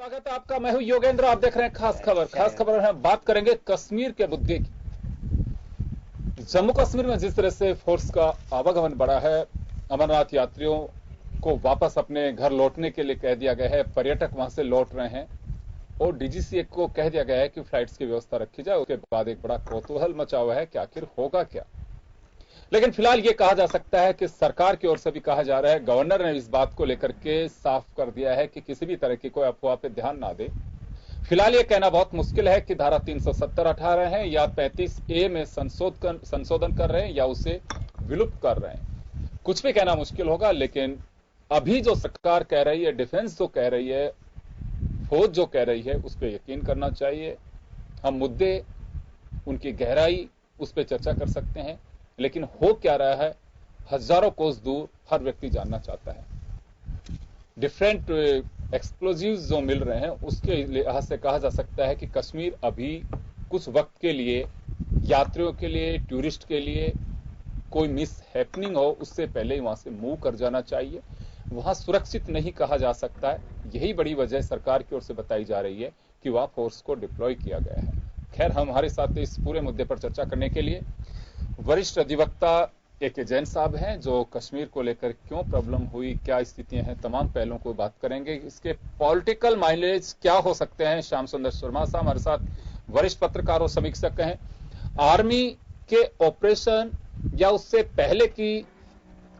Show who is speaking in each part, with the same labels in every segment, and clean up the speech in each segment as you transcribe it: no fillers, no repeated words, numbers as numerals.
Speaker 1: स्वागत है आपका। मैं हूं योगेंद्र, आप देख रहे हैं खास खबर। खास खबर है, बात करेंगे कश्मीर के मुद्दे की। जम्मू कश्मीर में जिस तरह से फोर्स का आवागमन बढ़ा है, अमरनाथ यात्रियों को वापस अपने घर लौटने के लिए कह दिया गया है, पर्यटक वहां से लौट रहे हैं और डीजीसीए को कह दिया गया है कि फ्लाइट्स की व्यवस्था रखी जाए। उसके बाद एक बड़ा कौतूहल मचा हुआ है कि आखिर होगा क्या। लेकिन फिलहाल ये कहा जा सकता है कि सरकार की ओर से भी कहा जा रहा है, गवर्नर ने इस बात को लेकर के साफ कर दिया है कि किसी भी तरह की कोई अफवाह पे ध्यान ना दे। फिलहाल ये कहना बहुत मुश्किल है कि धारा 370 हटा रहे हैं या 35A में संशोधन कर रहे हैं या उसे विलुप्त कर रहे हैं। कुछ भी कहना मुश्किल होगा, लेकिन अभी जो सरकार कह रही है, डिफेंस जो कह रही है, फौज जो कह रही है, उस पर यकीन करना चाहिए। हम मुद्दे, उनकी गहराई, उस पर चर्चा कर सकते हैं, लेकिन हो क्या रहा है हजारों कोस दूर हर व्यक्ति जानना चाहता है। डिफरेंट एक्सप्लोजिव्स जो मिल रहे हैं, उसके लिहाज से कहा जा सकता है कि कश्मीर अभी कुछ वक्त के लिए यात्रियों के लिए, टूरिस्ट के लिए कोई मिस हैपनिंग हो, उससे पहले ही वहां से मूव कर जाना चाहिए। वहां सुरक्षित नहीं कहा जा सकता है। यही बड़ी वजह सरकार की ओर से बताई जा रही है कि वहां फोर्स को डिप्लॉय किया गया है। खैर, हमारे साथ इस पूरे मुद्दे पर चर्चा करने के लिए वरिष्ठ अधिवक्ता AK जैन साहब हैं, जो कश्मीर को लेकर क्यों प्रॉब्लम हुई, क्या स्थितियां हैं, तमाम पहलुओं को बात करेंगे। इसके पॉलिटिकल माइलेज क्या हो सकते हैं। श्याम सुंदर शर्मा साहब हमारे साथ वरिष्ठ पत्रकार और समीक्षक हैं। आर्मी के ऑपरेशन या उससे पहले की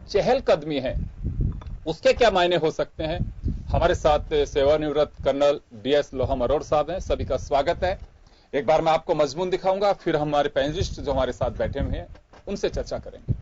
Speaker 1: चहलकदमी है, उसके क्या मायने हो सकते हैं। हमारे साथ सेवानिवृत्त कर्नल DS लोहम अरोड़ साहब हैं। सभी का स्वागत है। एक बार मैं आपको मजमून दिखाऊंगा, फिर हमारे पैनलिस्ट जो हमारे साथ बैठे हुए हैं उनसे चर्चा करेंगे।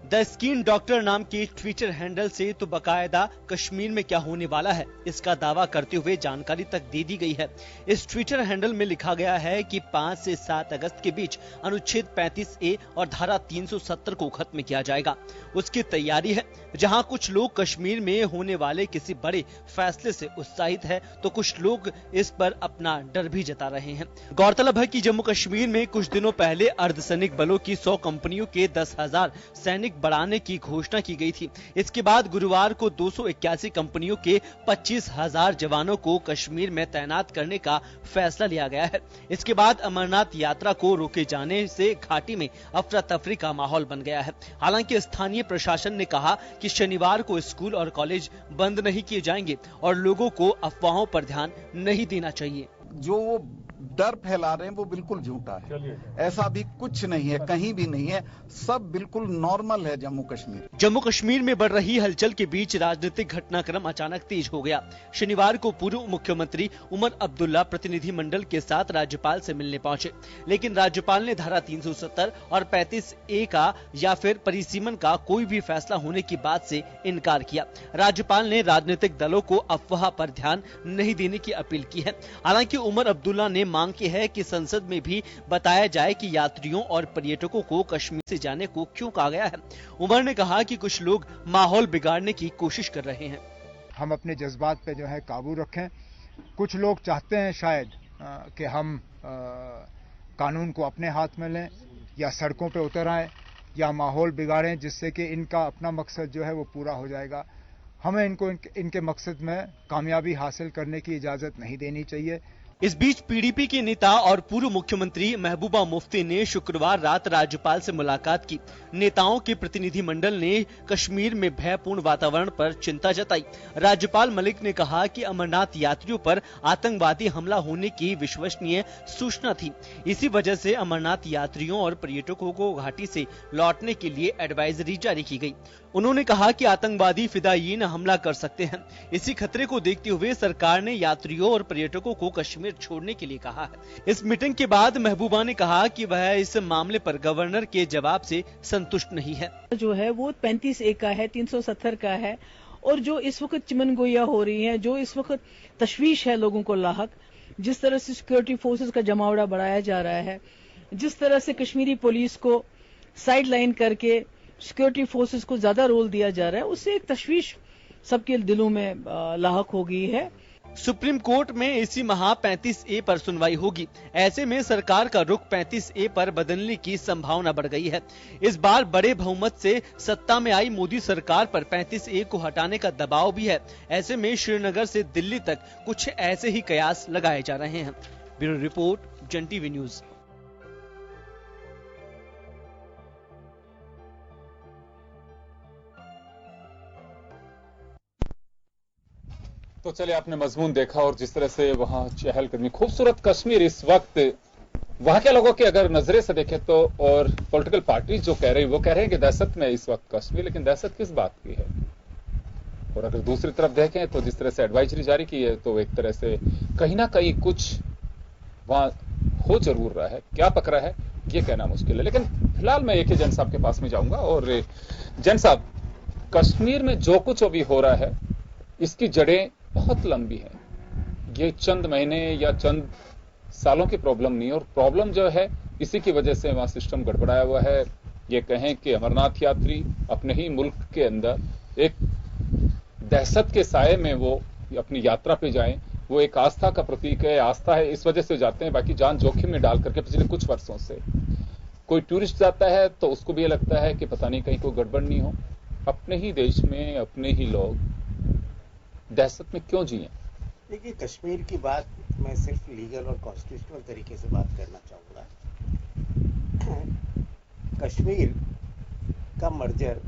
Speaker 2: द स्किन डॉक्टर नाम के ट्विटर हैंडल से तो बकायदा कश्मीर में क्या होने वाला है इसका दावा करते हुए जानकारी तक दे दी गई है। इस ट्विटर हैंडल में लिखा गया है कि 5 से 7 अगस्त के बीच अनुच्छेद 35A और धारा 370 को खत्म किया जाएगा। उसकी तैयारी है। जहां कुछ लोग कश्मीर में होने वाले किसी बड़े फैसले से उत्साहित है, तो कुछ लोग इस पर अपना डर भी जता रहे हैं। गौरतलब है कि जम्मू कश्मीर में कुछ दिनों पहले अर्धसैनिक बलों की 100 कंपनियों के 10,000 सैनिक बढ़ाने की घोषणा की गई थी। इसके बाद गुरुवार को 281 कंपनियों के 25,000 जवानों को कश्मीर में तैनात करने का फैसला लिया गया है। इसके बाद अमरनाथ यात्रा को रोके जाने से घाटी में अफरा तफरी का माहौल बन गया है। हालांकि स्थानीय प्रशासन ने कहा कि शनिवार को स्कूल और कॉलेज बंद नहीं किए जाएंगे और लोगों को अफवाहों पर ध्यान नहीं देना चाहिए।
Speaker 3: जो वो डर फैला रहे हैं वो बिल्कुल झूठा है। ऐसा भी कुछ नहीं है, कहीं भी नहीं है। सब बिल्कुल नॉर्मल है जम्मू कश्मीर।
Speaker 2: जम्मू कश्मीर में बढ़ रही हलचल के बीच राजनीतिक घटनाक्रम अचानक तेज हो गया। शनिवार को पूर्व मुख्यमंत्री उमर अब्दुल्ला प्रतिनिधि मंडल के साथ राज्यपाल से मिलने पहुंचे, लेकिन राज्यपाल ने धारा 370 और 35A का या फिर परिसीमन का कोई भी फैसला होने की बात से इनकार किया। राज्यपाल ने राजनीतिक दलों को अफवाह पर ध्यान नहीं देने की अपील की है। हालांकि उमर अब्दुल्ला ने मांग की है कि संसद में भी बताया जाए कि यात्रियों और पर्यटकों को कश्मीर से जाने को क्यों कहा गया है। उमर ने कहा कि कुछ लोग माहौल बिगाड़ने की कोशिश कर रहे हैं।
Speaker 4: हम अपने जज्बात पे जो है काबू रखें। कुछ लोग चाहते हैं शायद कि हम कानून को अपने हाथ में लें या सड़कों पे उतर आए या माहौल बिगाड़ें, जिससे कि इनका अपना मकसद जो है वो पूरा हो जाएगा। हमें इनके मकसद में कामयाबी हासिल करने की इजाजत नहीं देनी चाहिए।
Speaker 2: इस बीच PDP के नेता और पूर्व मुख्यमंत्री महबूबा मुफ्ती ने शुक्रवार रात राज्यपाल से मुलाकात की। नेताओं के प्रतिनिधि मंडल ने कश्मीर में भयपूर्ण वातावरण पर चिंता जताई। राज्यपाल मलिक ने कहा कि अमरनाथ यात्रियों पर आतंकवादी हमला होने की विश्वसनीय सूचना थी। इसी वजह से अमरनाथ यात्रियों और पर्यटकों को घाटी से लौटने के लिए एडवाइजरी जारी की गई। उन्होंने कहा कि आतंकवादी फिदायीन हमला कर सकते हैं। इसी खतरे को देखते हुए सरकार ने यात्रियों और पर्यटकों को कश्मीर छोड़ने के लिए कहा है। इस मीटिंग के बाद महबूबा ने कहा कि वह इस मामले पर गवर्नर के जवाब से संतुष्ट नहीं है।
Speaker 5: जो है वो 35A का है, 370 का है, और जो इस वक्त चिमनगोइयां हो रही हैं, जो इस वक्त तशवीश है लोगों को लाहक, जिस तरह से सिक्योरिटी फोर्सेस का जमावड़ा बढ़ाया जा रहा है, जिस तरह से कश्मीरी पुलिस को साइड लाइन करके सिक्योरिटी फोर्सेस को ज्यादा रोल दिया जा रहा है, उससे एक तशवीश सबके दिलों में लाहक हो गई है।
Speaker 2: सुप्रीम कोर्ट में इसी माह 35A पर सुनवाई होगी। ऐसे में सरकार का रुख 35A पर बदलने की संभावना बढ़ गई है। इस बार बड़े बहुमत से सत्ता में आई मोदी सरकार पर 35A को हटाने का दबाव भी है। ऐसे में श्रीनगर से दिल्ली तक कुछ ऐसे ही कयास लगाए जा रहे हैं। ब्यूरो रिपोर्ट, जन टीवी न्यूज।
Speaker 1: तो चलिए, आपने मजमून देखा और जिस तरह से वहां चहलकदमी, खूबसूरत कश्मीर इस वक्त वहां के लोगों की अगर नजरे से देखें तो, और पॉलिटिकल पार्टी जो कह रही वो कह रहे हैं कि दहशत में इस वक्त कश्मीर, लेकिन दहशत किस बात की है? और अगर दूसरी तरफ देखें तो जिस तरह से एडवाइजरी जारी की है तो एक तरह से कहीं ना कहीं कुछ वहां हो जरूर रहा है। क्या पक रहा है ये कहना मुश्किल है। लेकिन फिलहाल मैं एक ही जैन साहब के पास में जाऊंगा। और जैन साहब, कश्मीर में जो कुछ अभी हो रहा है इसकी जड़ें बहुत लंबी है। ये चंद महीने या चंद सालों की प्रॉब्लम नहीं है, और प्रॉब्लम जो है इसी की वजह से वहां सिस्टम गड़बड़ाया हुआ है। ये कहें कि अमरनाथ यात्री अपने ही मुल्क के अंदर एक दहशत के साए में वो अपनी यात्रा पे जाएं, वो एक आस्था का प्रतीक है, आस्था है, इस वजह से जाते हैं। बाकी जान जोखिम में डाल करके पिछले कुछ वर्षों से कोई टूरिस्ट जाता है तो उसको भी ये लगता है कि पता नहीं कहीं कोई गड़बड़ नहीं हो। अपने ही देश में अपने ही लोग दहशत में क्यों जिए?
Speaker 6: देखिए, कश्मीर की बात मैं सिर्फ लीगल और कॉन्स्टिट्यूशनल तरीके से बात करना चाहूँगा। कश्मीर का मर्जर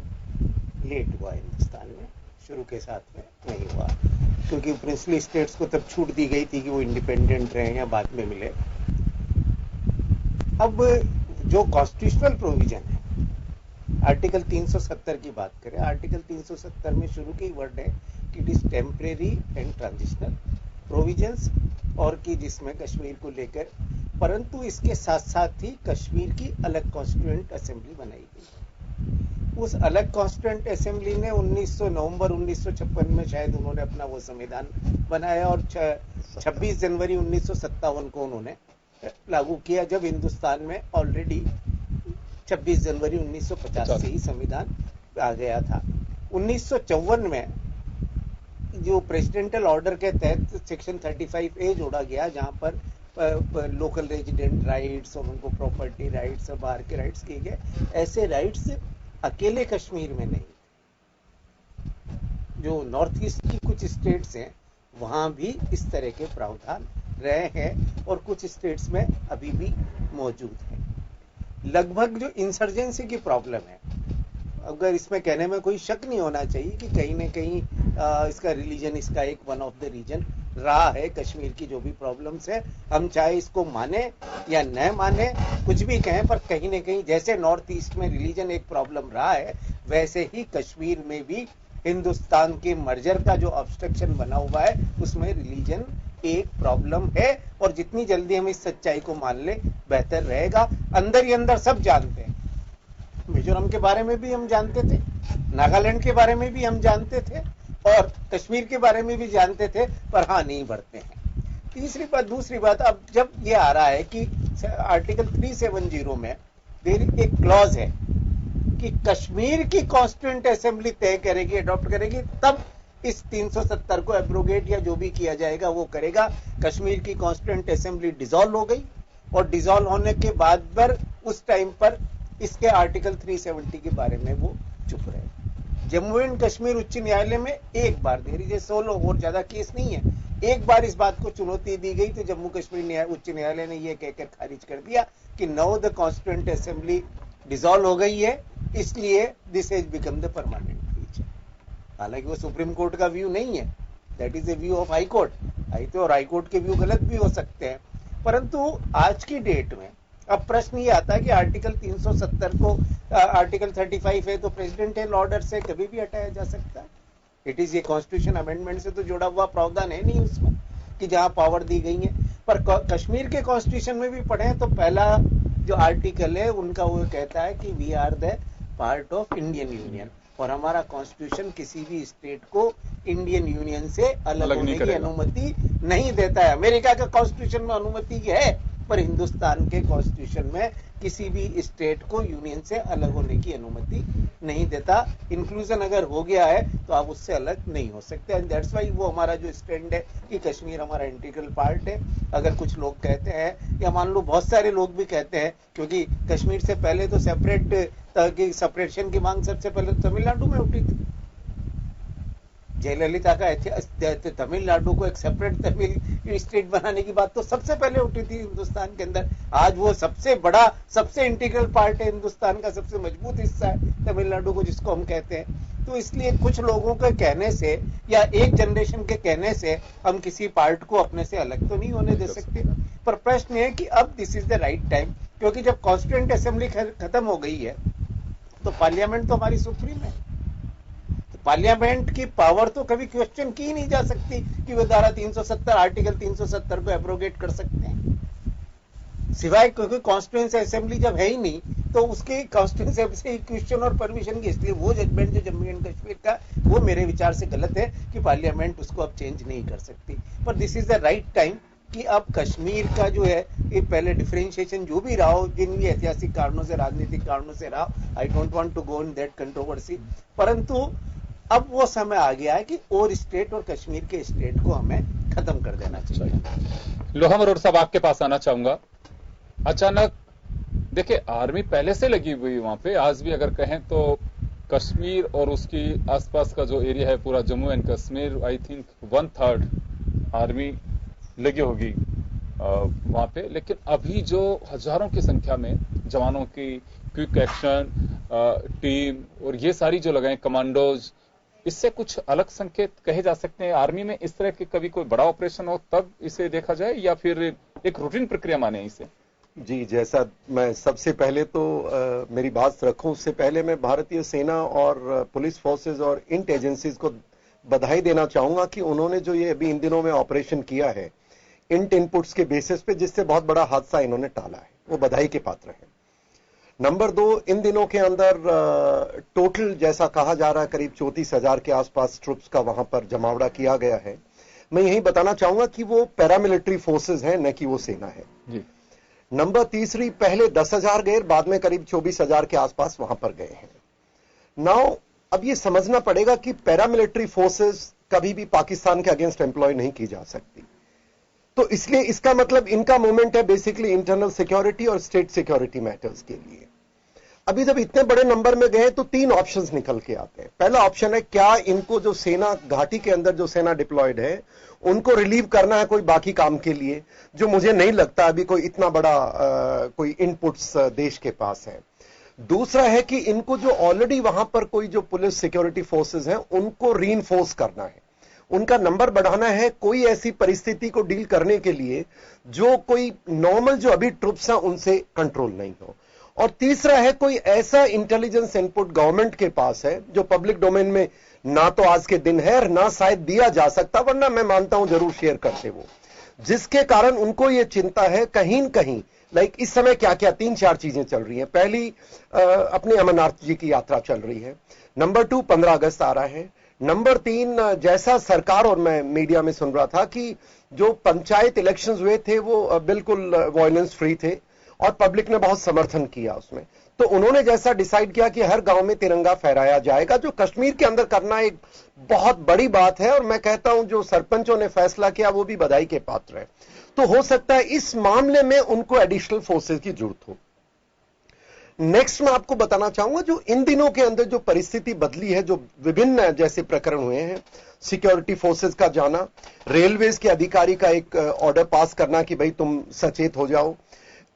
Speaker 6: लेट हुआ हिंदुस्तान में, शुरू के साथ में नहीं हुआ, क्योंकि प्रिंसली स्टेट्स को तब छूट दी गई थी कि वो इंडिपेंडेंट रहे या बाद में मिले। अब जो कॉन्स्टिट्यूशनल प्रोविजन है, आर्टिकल 370 की बात करें, आर्टिकल 370 में शुरू की वर्ड है कि it is temporary and transitional provisions, और कि जिसमें कश्मीर को लेकर, परंतु इसके साथ साथ ही कश्मीर की अलग कॉन्स्टिट्यूएंट असेंबली बनाई गई। उस अलग कॉन्स्टिट्यूएंट असेंबली ने नवंबर 1956 में शायद उन्होंने अपना वो संविधान बनाया, और 26 जनवरी 1957 को उन्होंने लागू किया, जब हिंदुस्तान में ऑलरेडी 26 जनवरी 1950 से ही संविधान आ गया था। 1954 में जो प्रेसिडेंशियल ऑर्डर के तहत सेक्शन 35A जोड़ा गया, जहां पर लोकल रेजिडेंट राइट्स और उनको प्रॉपर्टी राइट्स और बाहर के राइट्स किए गए। ऐसे राइट्स अकेले कश्मीर में नहीं, जो नॉर्थ ईस्ट की कुछ स्टेट्स हैं वहां भी इस तरह के प्रावधान रहे हैं, और कुछ स्टेट्स में अभी भी मौजूद है। लगभग जो इंसर्जेंसी की प्रॉब्लम है, अगर इसमें कहने में कोई शक नहीं होना चाहिए कि कहीं ना कहीं इसका रिलीजन, इसका एक वन ऑफ द रीजन रहा है। कश्मीर की जो भी प्रॉब्लम्स है, हम चाहे इसको माने या न माने, कुछ भी कहें, पर कहीं ना कहीं जैसे नॉर्थ ईस्ट में रिलीजन एक प्रॉब्लम रहा है, वैसे ही कश्मीर में भी हिंदुस्तान के मर्जर का जो ऑब्स्ट्रक्शन बना हुआ है, उसमें रिलीजन एक प्रॉब्लम है। और जितनी जल्दी हम इस सच्चाई को मान ले, बेहतर रहेगा। अंदर ही अंदर सब जानते हैं, मिजोरम के बारे में भी हम जानते थे, नागालैंड के बारे में भी हम जानते थे, और कश्मीर के बारे में भी जानते थे, पर हाँ, नहीं बढ़ते हैं। दूसरी बात, अब जब ये आ रहा है कि आर्टिकल 370 में एक क्लॉज है कि कश्मीर की कॉन्स्टिट्यूएंट असेंबली तय करेगी, अडॉप्ट करेगी, तब इस 370 को एब्रोगेट या जो भी किया जाएगा वो करेगा। कश्मीर की कॉन्स्टिट्यूएंट असेंबली डिसॉल्व हो गई, और डिसॉल्व होने के बाद पर उस टाइम पर इसके आर्टिकल 370 के बारे में वो चुप रहे। जम्मू एंड कश्मीर उच्च न्यायालय में एक बार, देरी जे 16 और ज्यादा केस नहीं है, एक बार इस बात को चुनौती दी गई तो जम्मू कश्मीर उच्च न्यायालय ने यह कहकर खारिज कर दिया कि now the constituent assembly dissolve हो गई है, इसलिए this has become the permanent feature. हालांकि वो सुप्रीम कोर्ट का व्यू नहीं है, that is a view of high court. और हाई कोर्ट के व्यू गलत भी हो सकते हैं, परंतु आज की डेट में अब प्रश्न ये आता है कि आर्टिकल 370 को आर्टिकल 35 है तो प्रेसिडेंशियल ऑर्डर से कभी भी हटाया जा सकता है। It is a constitution amendment से तो जुड़ा हुआ प्रावधान है नहीं उसमें कि जहां पावर दी गई है। पर कश्मीर के कॉन्स्टिट्यूशन में भी पढ़े तो पहला जो आर्टिकल है उनका वो कहता है कि we are the part of Indian union, और हमारा कॉन्स्टिट्यूशन किसी भी स्टेट को इंडियन यूनियन से अलग होने की अनुमति नहीं देता है। अमेरिका का कॉन्स्टिट्यूशन में अनुमति है पर हिंदुस्तान के कॉन्स्टिट्यूशन में किसी भी स्टेट को यूनियन से अलग होने की अनुमति नहीं देता। इंक्लूजन अगर हो गया है तो आप उससे अलग नहीं हो सकते। एंड दैट्स वाई वो हमारा जो स्टैंड है कि कश्मीर हमारा इंटीग्रल पार्ट है। अगर कुछ लोग कहते हैं या मान लो बहुत सारे लोग भी कहते हैं, क्योंकि कश्मीर से पहले तो सेपरेशन की मांग सबसे पहले तमिलनाडु में उठी थी। जयललिता का तमिलनाडु को एक सेपरेट तमिल स्टेट बनाने की बात तो सबसे पहले उठी थी हिंदुस्तान के अंदर। आज वो सबसे बड़ा, सबसे इंटीग्रल पार्ट है, हिंदुस्तान का सबसे मजबूत हिस्सा है तमिलनाडु को, जिसको हम कहते हैं। तो इसलिए कुछ लोगों के कहने से या एक जनरेशन के कहने से हम किसी पार्ट को अपने से अलग तो नहीं होने दे सकते। पर प्रश्न है कि अब this is the right time, क्योंकि जब कॉन्स्टिट्यूएंट असेंबली खत्म हो गई है तो पार्लियामेंट तो हमारी सुप्रीम है। पार्लियामेंट की पावर तो कभी क्वेश्चन की नहीं जा सकती कि वो धारा 370 आर्टिकल 370 को एब्रोगेट कर सकते हैं, सिवाय क्योंकि कॉन्स्टिट्यूएंसी असेंबली जब है ही नहीं तो उसकी कॉन्स्टिट्यूएंसी से क्वेश्चन और परमिशन की। इसलिए वो जजमेंट जो जम्मू एंड कश्मीर का, वो मेरे विचार से गलत है कि पार्लियामेंट उसको अब चेंज नहीं कर सकती। पर this is the right time कि अब कश्मीर का जो है, ये पहले डिफरेंशिएशन जो भी रहा हो, जिन भी ऐतिहासिक कारणों से, राजनीतिक कारणों से रहा, I don't want to go in that controversy, परंतु अब वो समय आ गया है कि और स्टेट और कश्मीर के स्टेट को हमें खत्म कर देना चाहिए।
Speaker 1: लोहा मरोड़ साहब, आपके पास आना चाहूंगा। अचानक देखिए, आर्मी पहले से लगी हुई वहां पे, आज भी अगर कहें तो कश्मीर और उसकी आसपास का जो एरिया है पूरा Jammu and Kashmir, I think 1/3 army लगी होगी वहां पे। लेकिन अभी जो हजारों की संख्या में जवानों की क्विक एक्शन टीम और ये सारी जो लगाए कमांडोज, इससे कुछ अलग संकेत कहे जा सकते हैं? आर्मी में इस तरह के कभी कोई बड़ा ऑपरेशन हो तब इसे देखा जाए, या फिर एक रूटीन प्रक्रिया माने इसे?
Speaker 7: जी, जैसा मैं सबसे पहले तो मेरी बात रखूं, उससे पहले मैं भारतीय सेना और पुलिस फोर्सेज और इंट एजेंसीज को बधाई देना चाहूंगा कि उन्होंने जो ये अभी इन दिनों में ऑपरेशन किया है इंट इनपुट्स के बेसिस पे, जिससे बहुत बड़ा हादसा इन्होंने टाला है, वो बधाई के पात्र है। नंबर 2, इन दिनों के अंदर टोटल जैसा कहा जा रहा है करीब 34,000 के आसपास ट्रुप्स का वहां पर जमावड़ा किया गया है। मैं यही बताना चाहूंगा कि वो पैरामिलिट्री फोर्सेज हैं, न कि वो सेना है जी। नंबर 3, पहले 10,000 गए, बाद में करीब 24,000 के आसपास वहां पर गए हैं। नाउ अब ये समझना पड़ेगा कि पैरामिलिट्री फोर्सेज कभी भी पाकिस्तान के अगेंस्ट एम्प्लॉय नहीं की जा सकती, तो इसलिए इसका मतलब इनका मूवमेंट है बेसिकली इंटरनल सिक्योरिटी और स्टेट सिक्योरिटी मैटर्स के लिए। अभी जब इतने बड़े नंबर में गए तो 3 ऑप्शंस निकल के आते हैं। पहला ऑप्शन है, क्या इनको जो सेना घाटी के अंदर जो सेना डिप्लॉयड है उनको रिलीव करना है कोई बाकी काम के लिए, जो मुझे नहीं लगता अभी कोई इतना बड़ा कोई इनपुट्स देश के पास है। दूसरा है कि इनको जो ऑलरेडी वहां पर कोई जो पुलिस सिक्योरिटी फोर्सेज हैं उनको रीइंफोर्स करना है, उनका नंबर बढ़ाना है कोई ऐसी परिस्थिति को डील करने के लिए जो कोई नॉर्मल जो अभी ट्रुप्स हैं उनसे कंट्रोल नहीं हो। और तीसरा है, कोई ऐसा इंटेलिजेंस इनपुट गवर्नमेंट के पास है जो पब्लिक डोमेन में ना तो आज के दिन है और ना शायद दिया जा सकता, वरना मैं मानता हूं जरूर शेयर करते वो, जिसके कारण उनको ये चिंता है कहीं न कहीं लाइक इस समय क्या क्या 3-4 चीजें चल रही हैं। पहली अपने अमरनाथ जी की यात्रा चल रही है। नंबर 2, 15 अगस्त आ रहा है। नंबर 3, जैसा सरकार और मैं मीडिया में सुन रहा था कि जो पंचायत इलेक्शंस हुए थे वो बिल्कुल वायलेंस फ्री थे और पब्लिक ने बहुत समर्थन किया उसमें, तो उन्होंने जैसा डिसाइड किया कि हर गांव में तिरंगा फहराया जाएगा, जो कश्मीर के अंदर करना एक बहुत बड़ी बात है। और मैं कहता हूं जो सरपंचों ने फैसला किया वो भी बधाई के पात्र है। तो हो सकता है इस मामले में उनको एडिशनल फोर्सेज की जरूरत हो। नेक्स्ट मैं आपको बताना चाहूंगा जो इन दिनों के अंदर जो परिस्थिति बदली है, जो विभिन्न जैसे प्रकरण हुए हैं, सिक्योरिटी फोर्सेज का जाना, रेलवेज के अधिकारी का एक ऑर्डर पास करना कि भाई तुम सचेत हो जाओ,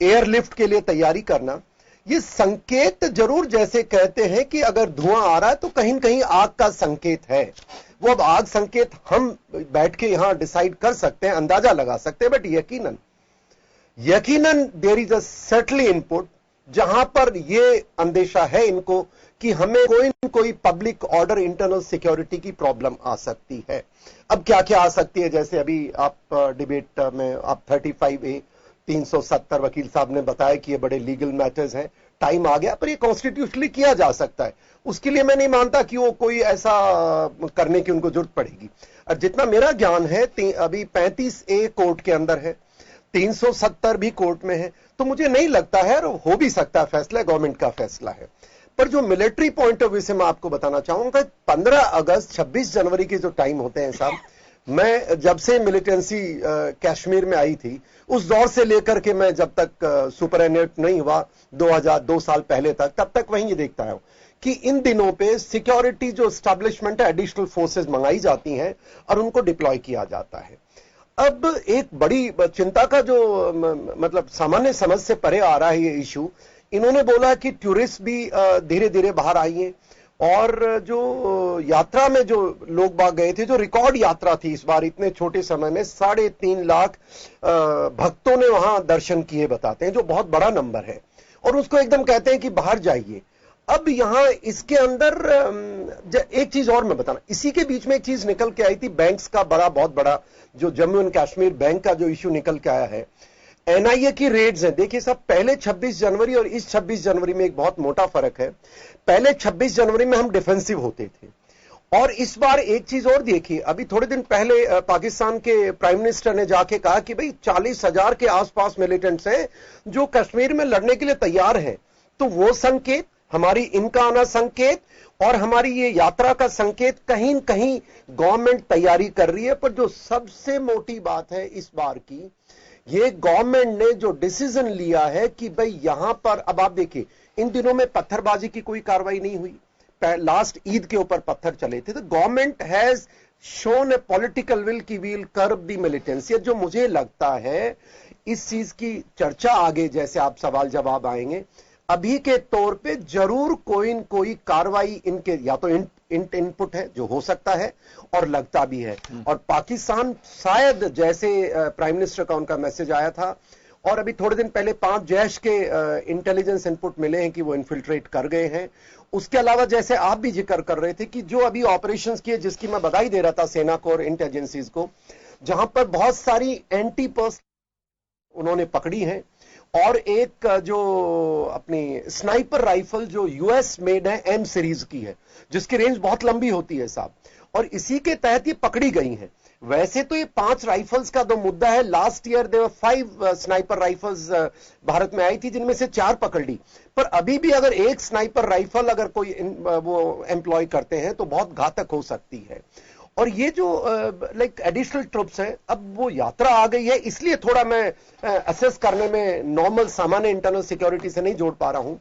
Speaker 7: एयरलिफ्ट के लिए तैयारी करना, ये संकेत जरूर जैसे कहते हैं कि अगर धुआं आ रहा है तो कहीं न कहीं आग का संकेत है। वो अब आग संकेत हम बैठ के यहां डिसाइड कर सकते हैं, अंदाजा लगा सकते हैं, बट यकीनन there is a certainly input जहां पर ये अंदेशा है इनको कि हमें कोई न कोई पब्लिक ऑर्डर इंटरनल सिक्योरिटी की प्रॉब्लम आ सकती है। अब क्या क्या आ सकती है, जैसे अभी आप डिबेट में आप 35A 370 वकील साहब ने बताया कि ये बड़े लीगल मैटर्स हैं, टाइम आ गया, पर ये कॉन्स्टिट्यूशनली किया जा सकता है। उसके लिए मैं नहीं मानता कि वो कोई ऐसा करने की उनको जरूरत पड़ेगी। और जितना मेरा ज्ञान है अभी 35A कोर्ट के अंदर है, 370 भी कोर्ट में है, तो मुझे नहीं लगता है, और हो भी सकता है, फैसला गवर्नमेंट का फैसला है। पर जो मिलिट्री पॉइंट ऑफ व्यू से मैं आपको बताना चाहूंगा, 15 अगस्त 26 जनवरी के जो टाइम होते हैं साहब, मैं जब से मिलिटेंसी कश्मीर में आई थी उस दौर से लेकर के मैं जब तक सुपरिटेंडेंट नहीं हुआ 2002 साल पहले तक, तब तक वहीं ये देखता हूं कि इन दिनों पे सिक्योरिटी जो एस्टैब्लिशमेंट है, एडिशनल फोर्सेस मंगाई जाती हैं और उनको डिप्लॉय किया जाता है। अब एक बड़ी चिंता का जो मतलब सामान्य समझ से परे आ रहा है ये इशू, इन्होंने बोला कि टूरिस्ट भी धीरे धीरे बाहर आइए, और जो यात्रा में जो लोग बाग गए थे, जो रिकॉर्ड यात्रा थी इस बार, इतने छोटे समय में 3.5 लाख भक्तों ने वहां दर्शन किए बताते हैं, जो बहुत बड़ा नंबर है, और उसको एकदम कहते हैं कि बाहर जाइए। अब यहां इसके अंदर एक चीज और मैं बताना, इसी के बीच में एक चीज निकल के आई थी, बैंक्स का बहुत बड़ा जो जम्मू एंड कश्मीर बैंक का जो इश्यू निकल के आया है, एनआईए की रेड्स हैं। देखिए साहब, पहले 26 जनवरी और इस 26 जनवरी में एक बहुत मोटा फर्क है। पहले 26 जनवरी में हम डिफेंसिव होते थे, और इस बार एक चीज और देखिए, अभी थोड़े दिन पहले पाकिस्तान के प्राइम मिनिस्टर ने जाके कहा कि भाई 40,000 के आसपास मिलिटेंट्स हैं जो कश्मीर में लड़ने के लिए तैयार हैं। तो वो संकेत, हमारी इनका आना संकेत और हमारी ये यात्रा का संकेत, कहीं कहीं गवर्नमेंट तैयारी कर रही है। पर जो सबसे मोटी बात है इस बार की, ये गवर्नमेंट ने जो डिसीजन लिया है कि भाई यहां पर, अब आप देखिए, इन दिनों में पत्थरबाजी की कोई कार्रवाई नहीं हुई, लास्ट ईद के ऊपर पत्थर चले थे। तो government has shown A political will की विल कर्ब दी मिलिटेंसी। जो मुझे लगता है इस चीज की चर्चा आगे जैसे आप सवाल जवाब आएंगे, अभी के तौर पे जरूर कोई न कोई कार्रवाई इनके या तो इनपुट है जो हो सकता है और लगता भी है। और पाकिस्तान शायद, जैसे प्राइम मिनिस्टर का उनका मैसेज आया था, और अभी थोड़े दिन पहले 5 जैश के इंटेलिजेंस इनपुट मिले हैं कि वो इन्फिल्ट्रेट कर गए हैं। उसके अलावा जैसे आप भी जिक्र कर रहे थे कि जो अभी ऑपरेशंस किए, जिसकी मैं बधाई दे रहा था सेना को और इंट एजेंसीज को, जहां पर बहुत सारी एंटी पर्सन उन्होंने पकड़ी हैं, और एक जो अपनी स्नाइपर राइफल जो यूएस मेड है, एम सीरीज की है, जिसकी रेंज बहुत लंबी होती है साहब, और इसी के तहत ये पकड़ी गई हैं। वैसे तो ये 5 राइफल्स का दो मुद्दा है। लास्ट ईयर देवर 5 स्नाइपर राइफल्स भारत में आई थी, जिनमें से 4 पकड़ ली। पर अभी भी अगर एक स्नाइपर राइफल अगर कोई वो एम्प्लॉय करते हैं तो बहुत घातक हो सकती है। और ये जो लाइक एडिशनल ट्रुप्स है, अब वो यात्रा आ गई है, इसलिए थोड़ा मैं असेस करने में नॉर्मल सामान्य इंटरनल सिक्योरिटी से नहीं जोड़ पा रहा हूं।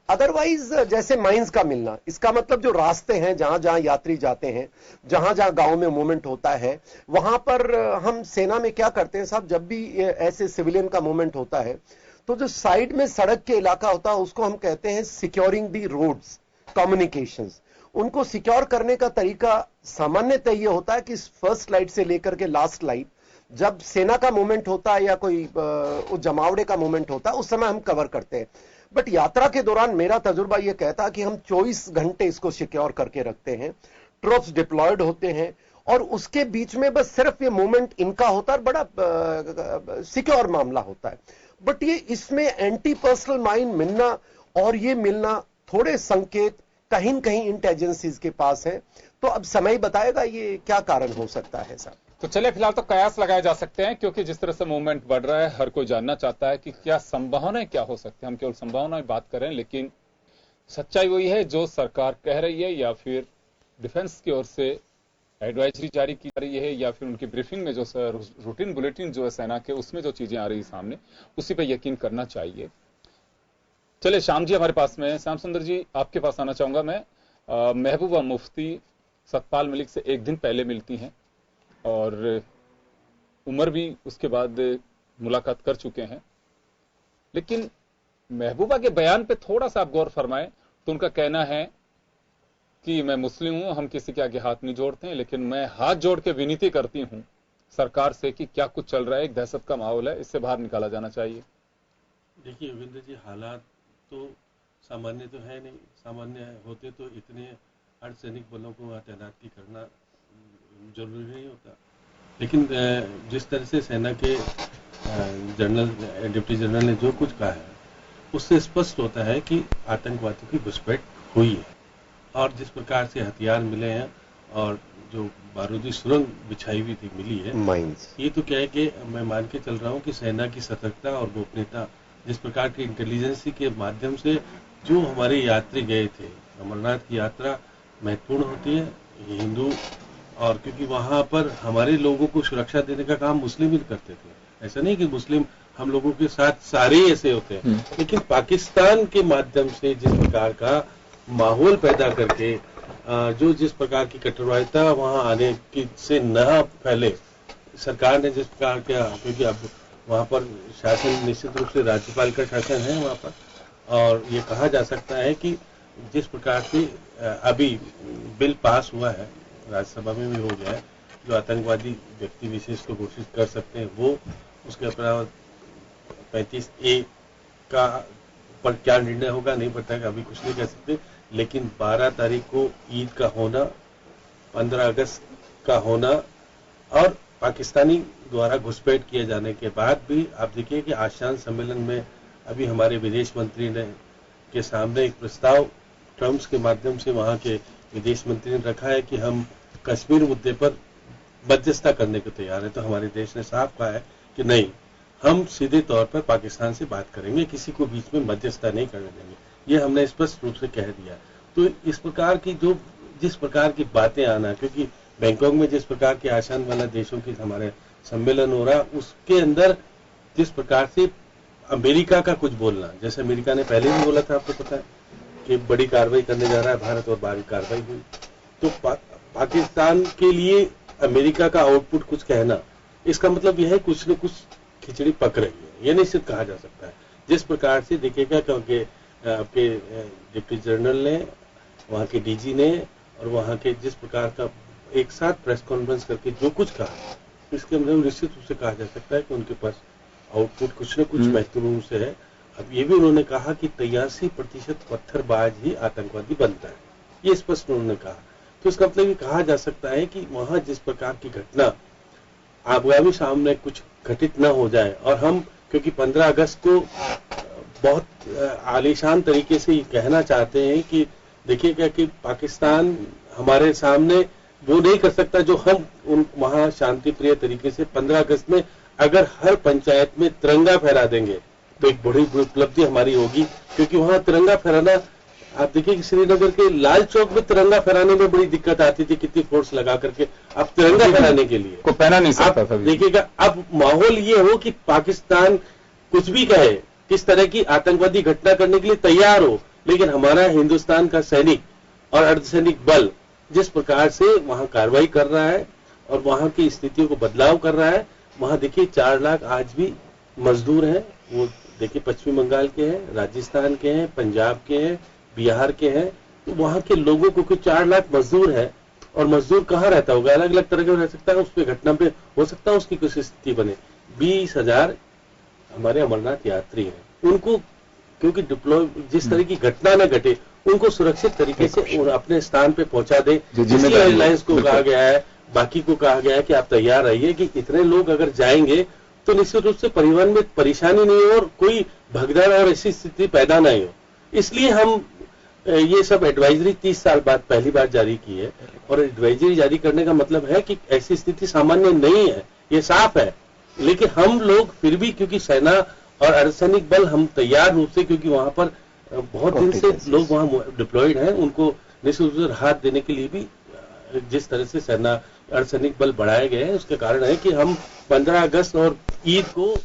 Speaker 7: अदरवाइज जैसे माइंस का मिलना, इसका मतलब जो रास्ते हैं जहां जहां यात्री जाते हैं, जहां जहां गांव में मूवमेंट होता है, वहां पर हम सेना में क्या करते हैं साहब, जब भी ऐसे सिविलियन का मूवमेंट होता है तो जो साइड में सड़क के इलाका होता है उसको हम कहते हैं सिक्योरिंग दी रोड्स, कम्युनिकेशंस। उनको सिक्योर करने का तरीका सामान्यतः यह होता है कि फर्स्ट लाइट से लेकर के लास्ट लाइट, जब सेना का मूवमेंट होता है या कोई जमावड़े का मूवमेंट होता है, उस समय हम कवर करते हैं। बट यात्रा के दौरान मेरा तजुर्बा यह कहता है कि हम 24 घंटे इसको सिक्योर करके रखते हैं, ट्रूप्स डिप्लॉयड होते हैं, और उसके बीच में बस सिर्फ ये मूवमेंट इनका होता है, बड़ा सिक्योर मामला होता है। बट ये इसमें एंटी पर्सनल माइन मिलना और ये मिलना, थोड़े संकेत कहीं न कहीं इंट एजेंसीज के पास है। तो अब समय बताएगा ये क्या कारण हो सकता है साहब।
Speaker 1: तो चलिए, फिलहाल तो कयास लगाए जा सकते हैं, क्योंकि जिस तरह से मूवमेंट बढ़ रहा है, हर कोई जानना चाहता है कि क्या संभावनाएं क्या हो सकती है। हम केवल संभावनाएं बात करें, लेकिन सच्चाई वही है जो सरकार कह रही है, या फिर डिफेंस की ओर से एडवाइजरी जारी की जा रही है, या फिर उनकी ब्रीफिंग में जो रूटीन बुलेटिन जो है सेना के, उसमें जो चीजें आ रही है सामने, उसी पर यकीन करना चाहिए। चलिए, श्याम जी हमारे पास में। श्याम सुंदर जी, आपके पास आना चाहूंगा मैं। महबूबा मुफ्ती सतपाल मलिक से एक दिन पहले मिलती हैं, और उमर भी उसके बाद मुलाकात कर चुके हैं, लेकिन महबूबा के बयान पे थोड़ा सा आप गौर फरमाएं तो उनका कहना है कि मैं मुस्लिम हूं, हम किसी के आगे हाथ नहीं जोड़ते हैं, लेकिन मैं हाथ जोड़ के विनती करती हूं सरकार से कि क्या कुछ चल रहा है, एक दहशत का माहौल है, इससे बाहर निकाला जाना चाहिए।
Speaker 8: देखिए योगेंद्र जी, हालात तो सामान्य तो है नहीं, सामान्य होते तो इतने अर्धसैनिक बलों को वहाँ तैनाती करना जरूरी नहीं होता। लेकिन जिस तरह से सेना के जनरल, डिप्टी जनरल ने जो कुछ कहा है, उससे स्पष्ट होता है कि आतंकवादियों की घुसपैठ हुई है, और जिस प्रकार से हथियार मिले हैं और जो बारूदी सुरंग बिछाई हुई थी मिली है
Speaker 7: माइंस,
Speaker 8: ये तो क्या है कि मैं मान के चल रहा हूँ कि सेना की सतर्कता और गोपनीयता, जिस प्रकार की इंटेलिजेंस के माध्यम से जो हमारे यात्री गए थे, अमरनाथ की यात्रा महत्वपूर्ण होती है हिंदू, और क्योंकि वहां पर हमारे लोगों को सुरक्षा देने का काम मुस्लिम ही करते थे। ऐसा नहीं कि मुस्लिम हम लोगों के साथ सारे ही ऐसे होते हैं, लेकिन पाकिस्तान के माध्यम से जिस प्रकार का माहौल पैदा करके जो जिस प्रकार की कट्टरवादिता वहां आने की से न फैले, सरकार ने जिस प्रकार का, क्योंकि अब वहां पर शासन निश्चित रूप से राज्यपाल का शासन है वहां पर, और ये कहा जा सकता है कि जिस प्रकार से अभी बिल पास हुआ है, राज्यसभा में भी हो गया है, जो आतंकवादी व्यक्ति विशेष को घोषित कर सकते हैं, वो उसके अपराध 35A का पर क्या निर्णय होगा नहीं पता, अभी कुछ नहीं कह सकते। लेकिन 12 तारीख को ईद का होना, 15 अगस्त का होना और पाकिस्तानी द्वारा घुसपैठ किए जाने के बाद भी आप देखिए कि आशान सम्मेलन में अभी हमारे विदेश मंत्री ने के सामने एक प्रस्ताव ट्रम्प के माध्यम से वहां के विदेश मंत्री ने रखा है कि हम कश्मीर मुद्दे पर मध्यस्थता करने को तैयार है। तो हमारे देश ने साफ कहा है कि नहीं, हम सीधे तौर पर पाकिस्तान से बात करेंगे, किसी को बीच में मध्यस्थता नहीं करने देंगे, ये हमने स्पष्ट रूप से कह दिया। तो इस प्रकार की जो जिस प्रकार की बातें आना, क्योंकि बैंकॉक में जिस प्रकार के आशान वाला देशों की हमारे सम्मेलन हो रहा, उसके अंदर जिस प्रकार से अमेरिका का कुछ बोलना, जैसे अमेरिका ने पहले भी बोला था, आपको पता है कि बड़ी कार्रवाई करने जा रहा है भारत, और बड़ी कार्रवाई हुई। तो पाकिस्तान के लिए अमेरिका का आउटपुट कुछ कहना, इसका मतलब यह है कुछ न कुछ खिचड़ी पक रही है, ये निश्चित कहा जा सकता है। जिस प्रकार से देखिएगा क्योंकि आपके डिप्टी जनरल ने, वहाँ के डीजी ने और वहाँ के जिस प्रकार का एक साथ प्रेस कॉन्फ्रेंस करके जो कुछ कहा, इसके अंदर निश्चित रूप से कहा जा सकता है कि उनके पास आउटपुट कुछ न कुछ महत्वपूर्ण से है। अब ये भी उन्होंने कहा कि 83% पत्थरबाज ही आतंकवादी बनता है, ये स्पष्ट उन्होंने कहा। तो इसका मतलब ये कहा जा सकता है कि वहां जिस प्रकार की घटना आगामी सामने कुछ घटित न हो जाए, और हम क्योंकि 15 अगस्त को बहुत आलीशान तरीके से ये कहना चाहते हैं कि देखिए क्या कि पाकिस्तान हमारे सामने वो नहीं कर सकता जो हम उन वहां शांति प्रिय तरीके से 15 अगस्त में अगर हर पंचायत में तिरंगा फहरा देंगे तो एक बड़ी उपलब्धि हमारी होगी। क्योंकि वहां तिरंगा फहराना, आप देखिए कि श्रीनगर के लाल चौक में तिरंगा फहराने में बड़ी दिक्कत आती थी, कितनी फोर्स लगा करके अब तिरंगा फहराने के लिए
Speaker 1: को पहना नहीं सकता था।
Speaker 8: देखिएगा अब माहौल ये हो कि पाकिस्तान कुछ भी कहे, किस तरह की आतंकवादी घटना करने के लिए तैयार हो, लेकिन हमारा हिंदुस्तान का सैनिक और अर्धसैनिक बल जिस प्रकार से वहां कार्रवाई कर रहा है और वहां की स्थितियों को बदलाव कर रहा है, वहां देखिए 4 लाख आज भी मजदूर हैं, वो देखिए पश्चिम बंगाल के हैं, राजस्थान के हैं, पंजाब के हैं, बिहार के हैं। तो वहां के लोगों को कुछ 4 लाख मजदूर है, और मजदूर कहाँ रहता होगा, अलग अलग तरह का रह सकता है, उस पर घटना पे हो सकता है उसकी कुछ स्थिति बने। 20,000 हमारे अमरनाथ यात्री हैं, उनको क्योंकि डिप्लॉय जिस तरह की घटना न घटे, उनको सुरक्षित तरीके से अपने स्थान पे पहुंचा दे। एयरलाइंस को कहा गया है, बाकी को कहा गया है कि आप तैयार रहिए कि इतने लोग अगर जाएंगे तो निश्चित रूप से परिवहन में परेशानी नहीं हो और कोई भगदड़ और ऐसी स्थिति पैदा नहीं हो। इसलिए हम ये सब एडवाइजरी 30 साल बाद पहली बार जारी की है, और एडवाइजरी जारी करने का मतलब है कि ऐसी स्थिति सामान्य नहीं है, ये साफ है। लेकिन हम लोग फिर भी, क्योंकि सेना और अर्धसैनिक बल हम तैयार रूप से, क्योंकि वहां पर बहुत दिन से लोग वहां डिप्लॉयड हैं, उनको निश्चित रूप से राहत देने के लिए भी जिस तरह से सेना अर्धसैनिक बल बढ़ाए गए हैं, उसके कारण है कि हम 15 अगस्त और ईद को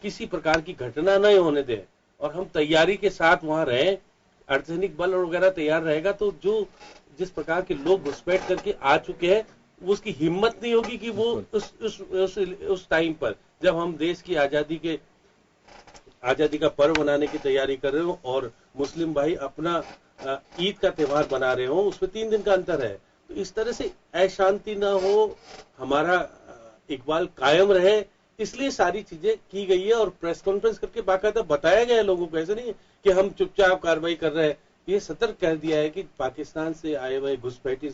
Speaker 8: किसी प्रकार की घटना नहीं होने दें और हम तैयारी के साथ वहां रहें। अर्धसैनिक बल और वगैरह तैयार रहेगा तो जो जिस प्रकार के लोग घुसपैठ करके आ चुके हैं, उसकी हिम्मत नहीं होगी कि वो उस टाइम पर जब हम देश की आजादी का पर्व मनाने की तैयारी कर रहे हो और मुस्लिम भाई अपना ईद का त्योहार बना रहे हो, उसमें 3 दिन का अंतर है। तो इस तरह से अशांति ना हो, हमारा इकबाल कायम रहे, इसलिए सारी चीजें की गई है। और प्रेस कॉन्फ्रेंस करके बाकायदा बताया गया है लोगों को, ऐसे नहीं कि हम चुपचाप कार्रवाई कर रहे हैं। ये सतर्क कर दिया है कि पाकिस्तान से आए हुए घुसपैठी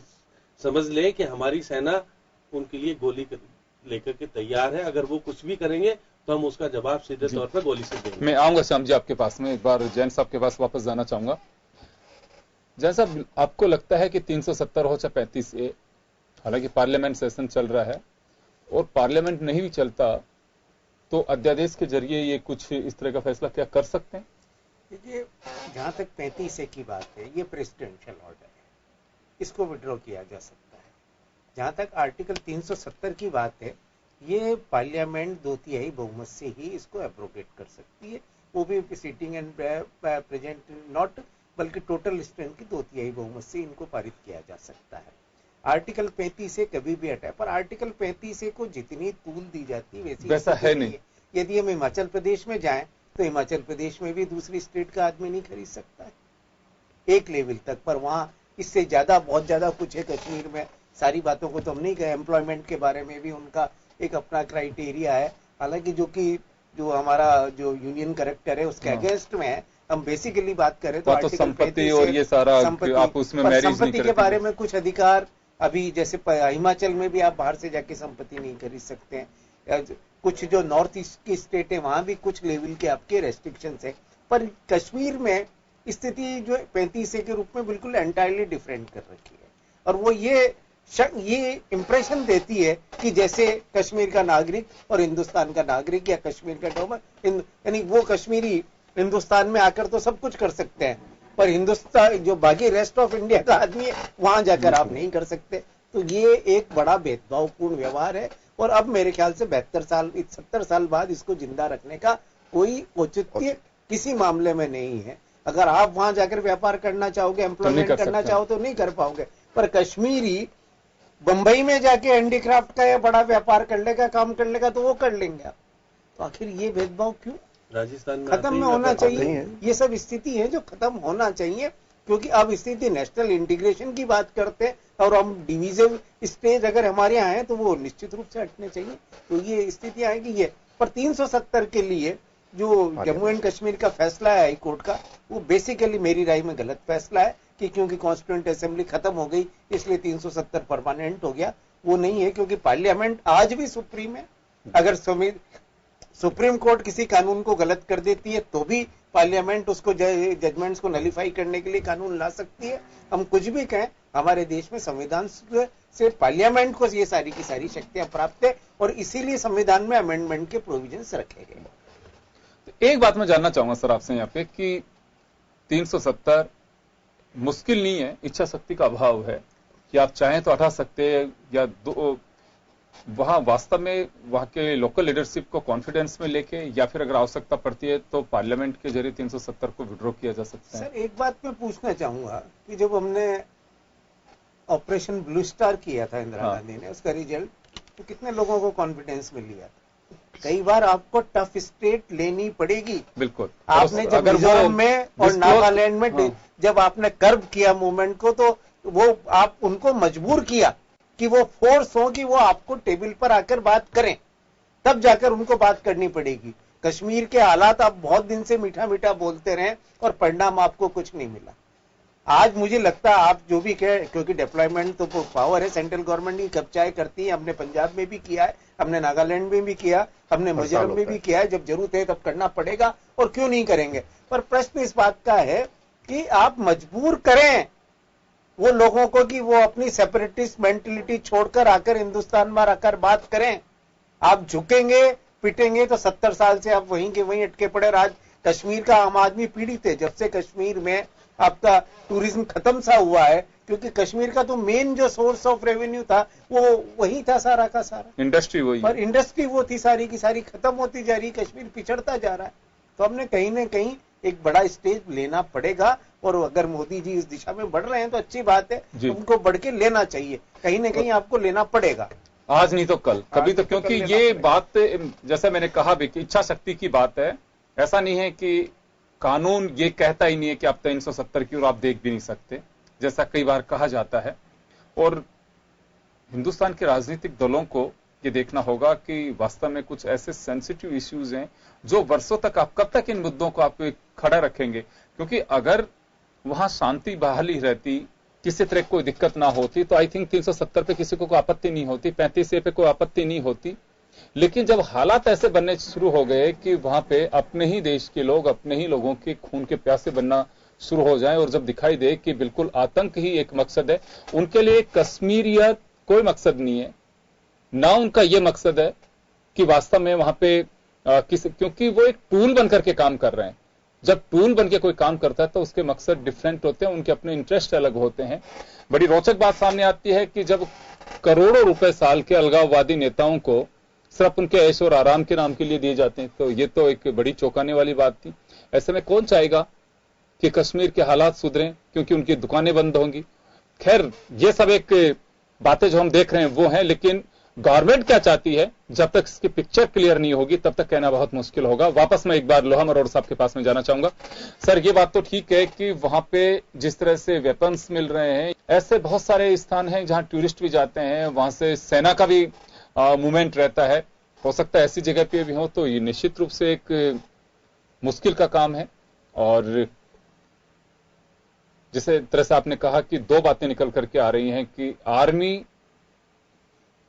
Speaker 8: समझ ले कि हमारी सेना उनके लिए गोली लेकर के तैयार है, अगर वो कुछ भी करेंगे तो हम उसका जवाब सीधे तौर पर गोली से देंगे।
Speaker 1: मैं आऊंगा श्याम जी आपके पास में, एक बार जैन साहब के पास वापस जाना चाहूंगा। जैन साहब, आपको लगता है कि 370 हो चाहे 35A, हालांकि पार्लियामेंट सेशन चल रहा है और पार्लियामेंट नहीं भी चलता तो अध्यादेश के जरिए ये कुछ इस तरह का फैसला क्या कर सकते हैं?
Speaker 6: देखिए, जहां तक 35A की बात है, ये प्रेसिडेंशियल ऑर्डर है, इसको विड्रॉ किया जा सकता है। जहां तक आर्टिकल 370 की बात है, ये पार्लियामेंट 2/3 बहुमत से ही इसको एब्रोगेट कर सकती है, वो भी सीटिंग एंड प्रेजेंट नॉट, बल्कि टोटल स्ट्रेंथ की 2/3 बहुमत से इनको पारित किया जा सकता है। आर्टिकल 35A कभी भी हटाए, पर आर्टिकल 35A को जितनी तूल दी जाती है
Speaker 1: वैसा है नहीं।
Speaker 6: यदि हम हिमाचल प्रदेश में जाएं तो हिमाचल प्रदेश में भी दूसरी स्टेट का आदमी नहीं खरीद सकता है एक लेवल तक, पर वहां इससे ज्यादा बहुत ज्यादा कुछ है। कश्मीर में सारी बातों को तो हम नहीं कहे, एम्प्लॉयमेंट के बारे में भी उनका एक अपना क्राइटेरिया है, हालांकि जो हमारा जो यूनियन करेक्टर है उसके अगेंस्ट में है। हम बेसिकली बात करें तो आर्टिकल
Speaker 1: संपत्ति और ये सारा आप उसमें मैरिज नहीं
Speaker 6: संपत्ति के बारे में कुछ अधिकार अभी, जैसे हिमाचल में भी आप बाहर से जाके संपत्ति नहीं खरीद सकते हैं। कुछ जो नॉर्थ ईस्ट की स्टेट है वहां भी कुछ लेवल के आपके रेस्ट्रिक्शंस है, पर कश्मीर में स्थिति जो 35A के रूप में बिल्कुल एंटायरली डिफरेंट कर रखी है, और वो ये इंप्रेशन देती है कि जैसे कश्मीर का नागरिक और हिंदुस्तान का नागरिक या कश्मीर का डोमर, यानी वो कश्मीरी हिंदुस्तान में आकर तो सब कुछ कर सकते हैं, पर हिंदुस्तान जो बाकी रेस्ट ऑफ इंडिया का आदमी है वहां जाकर आप नहीं कर सकते। तो ये एक बड़ा भेदभावपूर्ण व्यवहार है, और अब मेरे ख्याल से 70 साल बाद इसको जिंदा रखने का कोई औचित्य किसी मामले में नहीं है। अगर आप वहां जाकर व्यापार करना चाहोगे, एम्प्लॉयमेंट करना चाहो तो नहीं कर पाओगे, पर कश्मीरी बंबई में जाके हैंडीक्राफ्ट का या बड़ा व्यापार करने का काम करने का तो वो कर लेंगे आप। तो आखिर ये भेदभाव क्यों?
Speaker 8: राजस्थान में
Speaker 6: खत्म में होना चाहिए। ये सब स्थिति है जो खत्म होना चाहिए, क्योंकि अब स्थिति नेशनल इंटीग्रेशन की बात करते हैं और हम डिवीजन स्टेज अगर हमारे यहाँ है तो वो निश्चित रूप से हटने चाहिए। तो ये स्थिति आएगी। ये पर 370 के लिए जो जम्मू एंड कश्मीर का फैसला है हाई कोर्ट का, वो बेसिकली मेरी राय में गलत फैसला है कि क्योंकि कॉन्स्टिट्यूएंट असेंबली खत्म हो गई इसलिए 370 परमानेंट हो गया। वो नहीं है, क्योंकि पार्लियामेंट आज भी सुप्रीम है। अगर सुप्रीम कोर्ट किसी कानून को गलत कर देती है तो भी पार्लियामेंट उसको जजमेंट्स को नलीफाई करने के लिए कानून ला सकती है। हम कुछ भी कहें, हमारे देश में संविधान से पार्लियामेंट को ये सारी की सारी शक्तियां प्राप्त है, और इसीलिए संविधान में अमेंडमेंट के प्रोविजंस रखे गए।
Speaker 1: एक बात मैं जानना चाहूंगा सर आपसे यहाँ पे कि 370 मुश्किल नहीं है, इच्छा शक्ति का अभाव है कि आप चाहें तो हटा सकते हैं, या वहां वास्तव में वहां के लोकल लीडरशिप को कॉन्फिडेंस में लेके, या फिर अगर आवश्यकता पड़ती है तो पार्लियामेंट के जरिए 370 को विड्रॉ किया जा सकता है?
Speaker 6: सर एक बात मैं पूछना चाहूंगा कि जब हमने ऑपरेशन ब्लू स्टार किया था इंदिरा गांधी ने, उसका रिजल्ट तो कितने लोगों को कॉन्फिडेंस में लिया था? कई बार आपको टफ स्टेट लेनी पड़ेगी।
Speaker 1: बिल्कुल।
Speaker 6: आपने जब मिजोरम में और नागालैंड में जब आपने कर्व किया मूवमेंट को, तो वो आप उनको मजबूर किया कि वो फोर्स हो कि वो आपको टेबल पर आकर बात करें, तब जाकर उनको बात करनी पड़ेगी। कश्मीर के हालात आप बहुत दिन से मीठा मीठा बोलते रहे और परिणाम आपको कुछ नहीं मिला। आज मुझे लगता है आप जो भी कहे, क्योंकि डिप्लॉयमेंट तो पावर है, सेंट्रल गवर्नमेंट ही कब्जा करती है। हमने पंजाब में भी किया है, हमने नागालैंड में भी किया, हमने मिजोरम में भी किया है। जब जरूरत है तब करना पड़ेगा, और क्यों नहीं करेंगे। पर प्रश्न इस बात का है कि आप मजबूर करें वो लोगों को कि वो अपनी सेपरेटिस्ट मेंटलिटी छोड़कर आकर हिंदुस्तान में आकर बात करें। आप झुकेंगे पिटेंगे तो 70 साल से आप वहीं के वहीं अटके पड़े। आज कश्मीर का आम आदमी पीड़ित है, जब से कश्मीर में आपका टूरिज्म खत्म सा हुआ है, क्योंकि कश्मीर का तो मेन जो सोर्स ऑफ रेवेन्यू था वो वही था, सारा का सारा इंडस्ट्री वही, और इंडस्ट्री वो थी सारी की सारी खत्म होती जा रही, कश्मीर पिछड़ता जा रहा है। तो हमने कहीं ना कहीं एक बड़ा स्टेज लेना पड़ेगा, और अगर मोदी जी इस दिशा में बढ़ रहे हैं तो अच्छी बात है, उनको बढ़ के लेना चाहिए। कहीं ना कहीं आपको लेना पड़ेगा, आज नहीं तो कल, कभी तो, क्योंकि ये बात जैसे मैंने कहा भी कि इच्छा शक्ति की बात है। ऐसा नहीं है कि कानून ये कहता ही नहीं है कि आप 370 की ओर आप देख भी नहीं सकते, जैसा कई बार कहा जाता है। और हिंदुस्तान के राजनीतिक दलों को ये देखना होगा कि वास्तव में कुछ ऐसे सेंसिटिव इश्यूज हैं जो वर्षों तक आप कब तक इन मुद्दों को आप खड़ा रखेंगे, क्योंकि अगर वहां शांति बहाली रहती, किसी तरह कोई दिक्कत ना होती, तो आई थिंक 370 पे किसी को कोई आपत्ति नहीं होती, 35A पे कोई आपत्ति नहीं होती। लेकिन जब हालात ऐसे बनने शुरू हो गए कि वहां पे अपने ही देश के लोग, अपने ही लोगों के खून के प्यासे बनना शुरू हो जाएं, और जब दिखाई दे कि बिल्कुल आतंक ही एक मकसद है, उनके लिए कश्मीरियत
Speaker 1: कोई मकसद नहीं है, ना उनका ये मकसद है कि वास्तव में वहां पे क्योंकि वो एक टूल बनकर के काम कर रहे हैं। जब टूल बन के कोई काम करता है तो उसके मकसद डिफरेंट होते हैं, उनके अपने इंटरेस्ट अलग होते हैं। बड़ी रोचक बात सामने आती है कि जब करोड़ों रुपए साल के अलगाववादी नेताओं को सिर्फ उनके ऐश और आराम के नाम के लिए दिए जाते हैं, तो ये तो एक बड़ी चौंकाने वाली बात थी। ऐसे में कौन चाहेगा कि कश्मीर के हालात सुधरें, क्योंकि उनकी दुकानें बंद होंगी। खैर, ये सब एक बातें जो हम देख रहे हैं वो हैं, लेकिन गवर्नमेंट क्या चाहती है, जब तक इसकी पिक्चर क्लियर नहीं होगी तब तक कहना बहुत मुश्किल होगा। वापस मैं एक बार लोहा मरोड़ साहब के पास में जाना चाहूंगा। सर, ये बात तो ठीक है कि वहां पे जिस तरह से वेपन्स मिल रहे हैं, ऐसे बहुत सारे स्थान हैं जहां टूरिस्ट भी जाते हैं, वहां से सेना का भी मूवमेंट रहता है। हो सकता है ऐसी जगह पे भी हो, तो ये निश्चित रूप से एक मुश्किल का काम है। और जिसे तरह से आपने कहा कि दो बातें निकल करके आ रही हैं कि आर्मी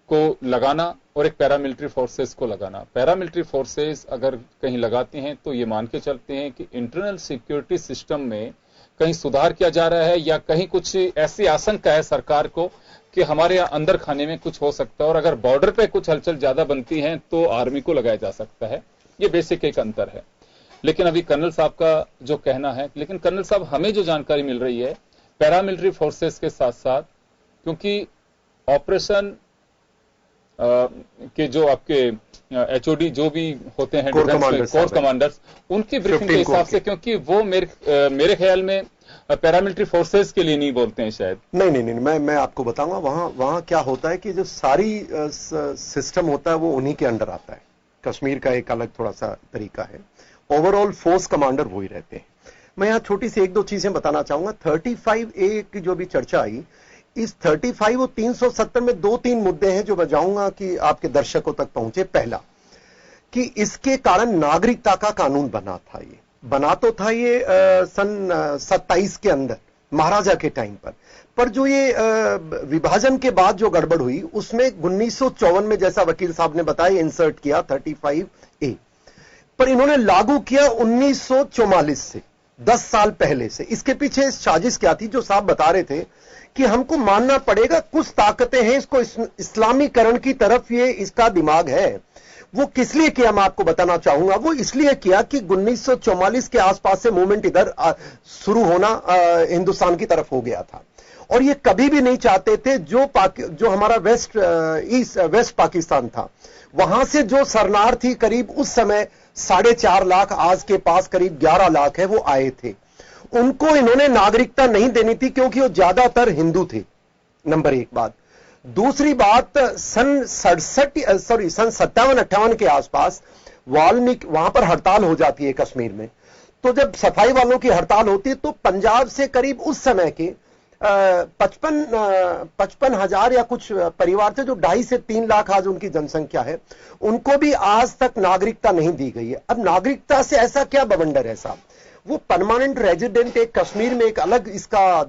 Speaker 1: को लगाना और एक पैरामिलिट्री फोर्सेस को लगाना। पैरामिलिट्री फोर्सेस अगर कहीं लगाती हैं तो ये मान के चलते हैं कि इंटरनल सिक्योरिटी सिस्टम में कहीं सुधार किया जा रहा है, या कहीं कुछ ऐसी आशंका है सरकार को कि हमारे यहाँ अंदर खाने में कुछ हो सकता है, और अगर बॉर्डर पे कुछ हलचल ज्यादा बनती है तो आर्मी को लगाया जा सकता है। ये बेसिक एक अंतर है। लेकिन अभी कर्नल साहब का जो कहना है, लेकिन कर्नल साहब हमें जो जानकारी मिल रही है पैरामिलिट्री फोर्सेस के साथ साथ, क्योंकि ऑपरेशन के जो आपके एचओडी जो भी होते हैं कोर कमांडर्स, उनकी ब्रीफिंग के हिसाब से, क्योंकि वो मेरे ख्याल में पैरामिलिट्री फोर्सेस के लिए नहीं बोलते हैं शायद।
Speaker 7: नहीं, मैं आपको बताऊंगा। वहां क्या होता है कि जो सारी सिस्टम होता है वो उन्हीं के अंडर आता है। कश्मीर का एक अलग थोड़ा सा तरीका है। ओवरऑल फोर्स कमांडर वही रहते हैं। मैं यहां छोटी सी एक दो चीजें बताना चाहूंगा। 35A की जो भी चर्चा आई, इस 35 और 370 में 2-3 मुद्दे हैं जो मैं चाहूंगा कि आपके दर्शकों तक पहुंचे। पहला, कि इसके कारण नागरिकता का कानून बना तो था ये सन 27 के अंदर महाराजा के टाइम पर जो ये विभाजन के बाद जो गड़बड़ हुई उसमें 1954 में, जैसा वकील साहब ने बताया, इंसर्ट किया 35A, पर इन्होंने लागू किया 1944 से, 10 साल पहले से। इसके पीछे साजिश क्या थी? जो साहब बता रहे थे कि हमको मानना पड़ेगा कुछ ताकतें हैं, इसको इस्लामीकरण की तरफ ये इसका दिमाग है। वो किस लिए किया मैं आपको बताना चाहूंगा। वो इसलिए किया कि 1944 के आसपास से मूवमेंट इधर शुरू होना हिंदुस्तान की तरफ हो गया था, और ये कभी भी नहीं चाहते थे जो हमारा वेस्ट पाकिस्तान था, वहां से जो शरणार्थी करीब उस समय 4.5 लाख, आज के पास करीब 11 लाख है, वो आए थे। उनको इन्होंने नागरिकता नहीं देनी थी क्योंकि वो ज्यादातर हिंदू थे। नंबर एक बात। दूसरी बात, सन 57-58 के आसपास वाल्मीकि, वहां पर हड़ताल हो जाती है कश्मीर में। तो जब सफाई वालों की हड़ताल होती है तो पंजाब से करीब उस समय के 55,000 या कुछ परिवार थे, जो 2.5 से 3 लाख आज उनकी जनसंख्या है, उनको भी आज तक नागरिकता नहीं दी गई है। अब नागरिकता से ऐसा क्या बवंडर है साहब? वो परमानेंट रेजिडेंट एक कश्मीर में एक अलग इसका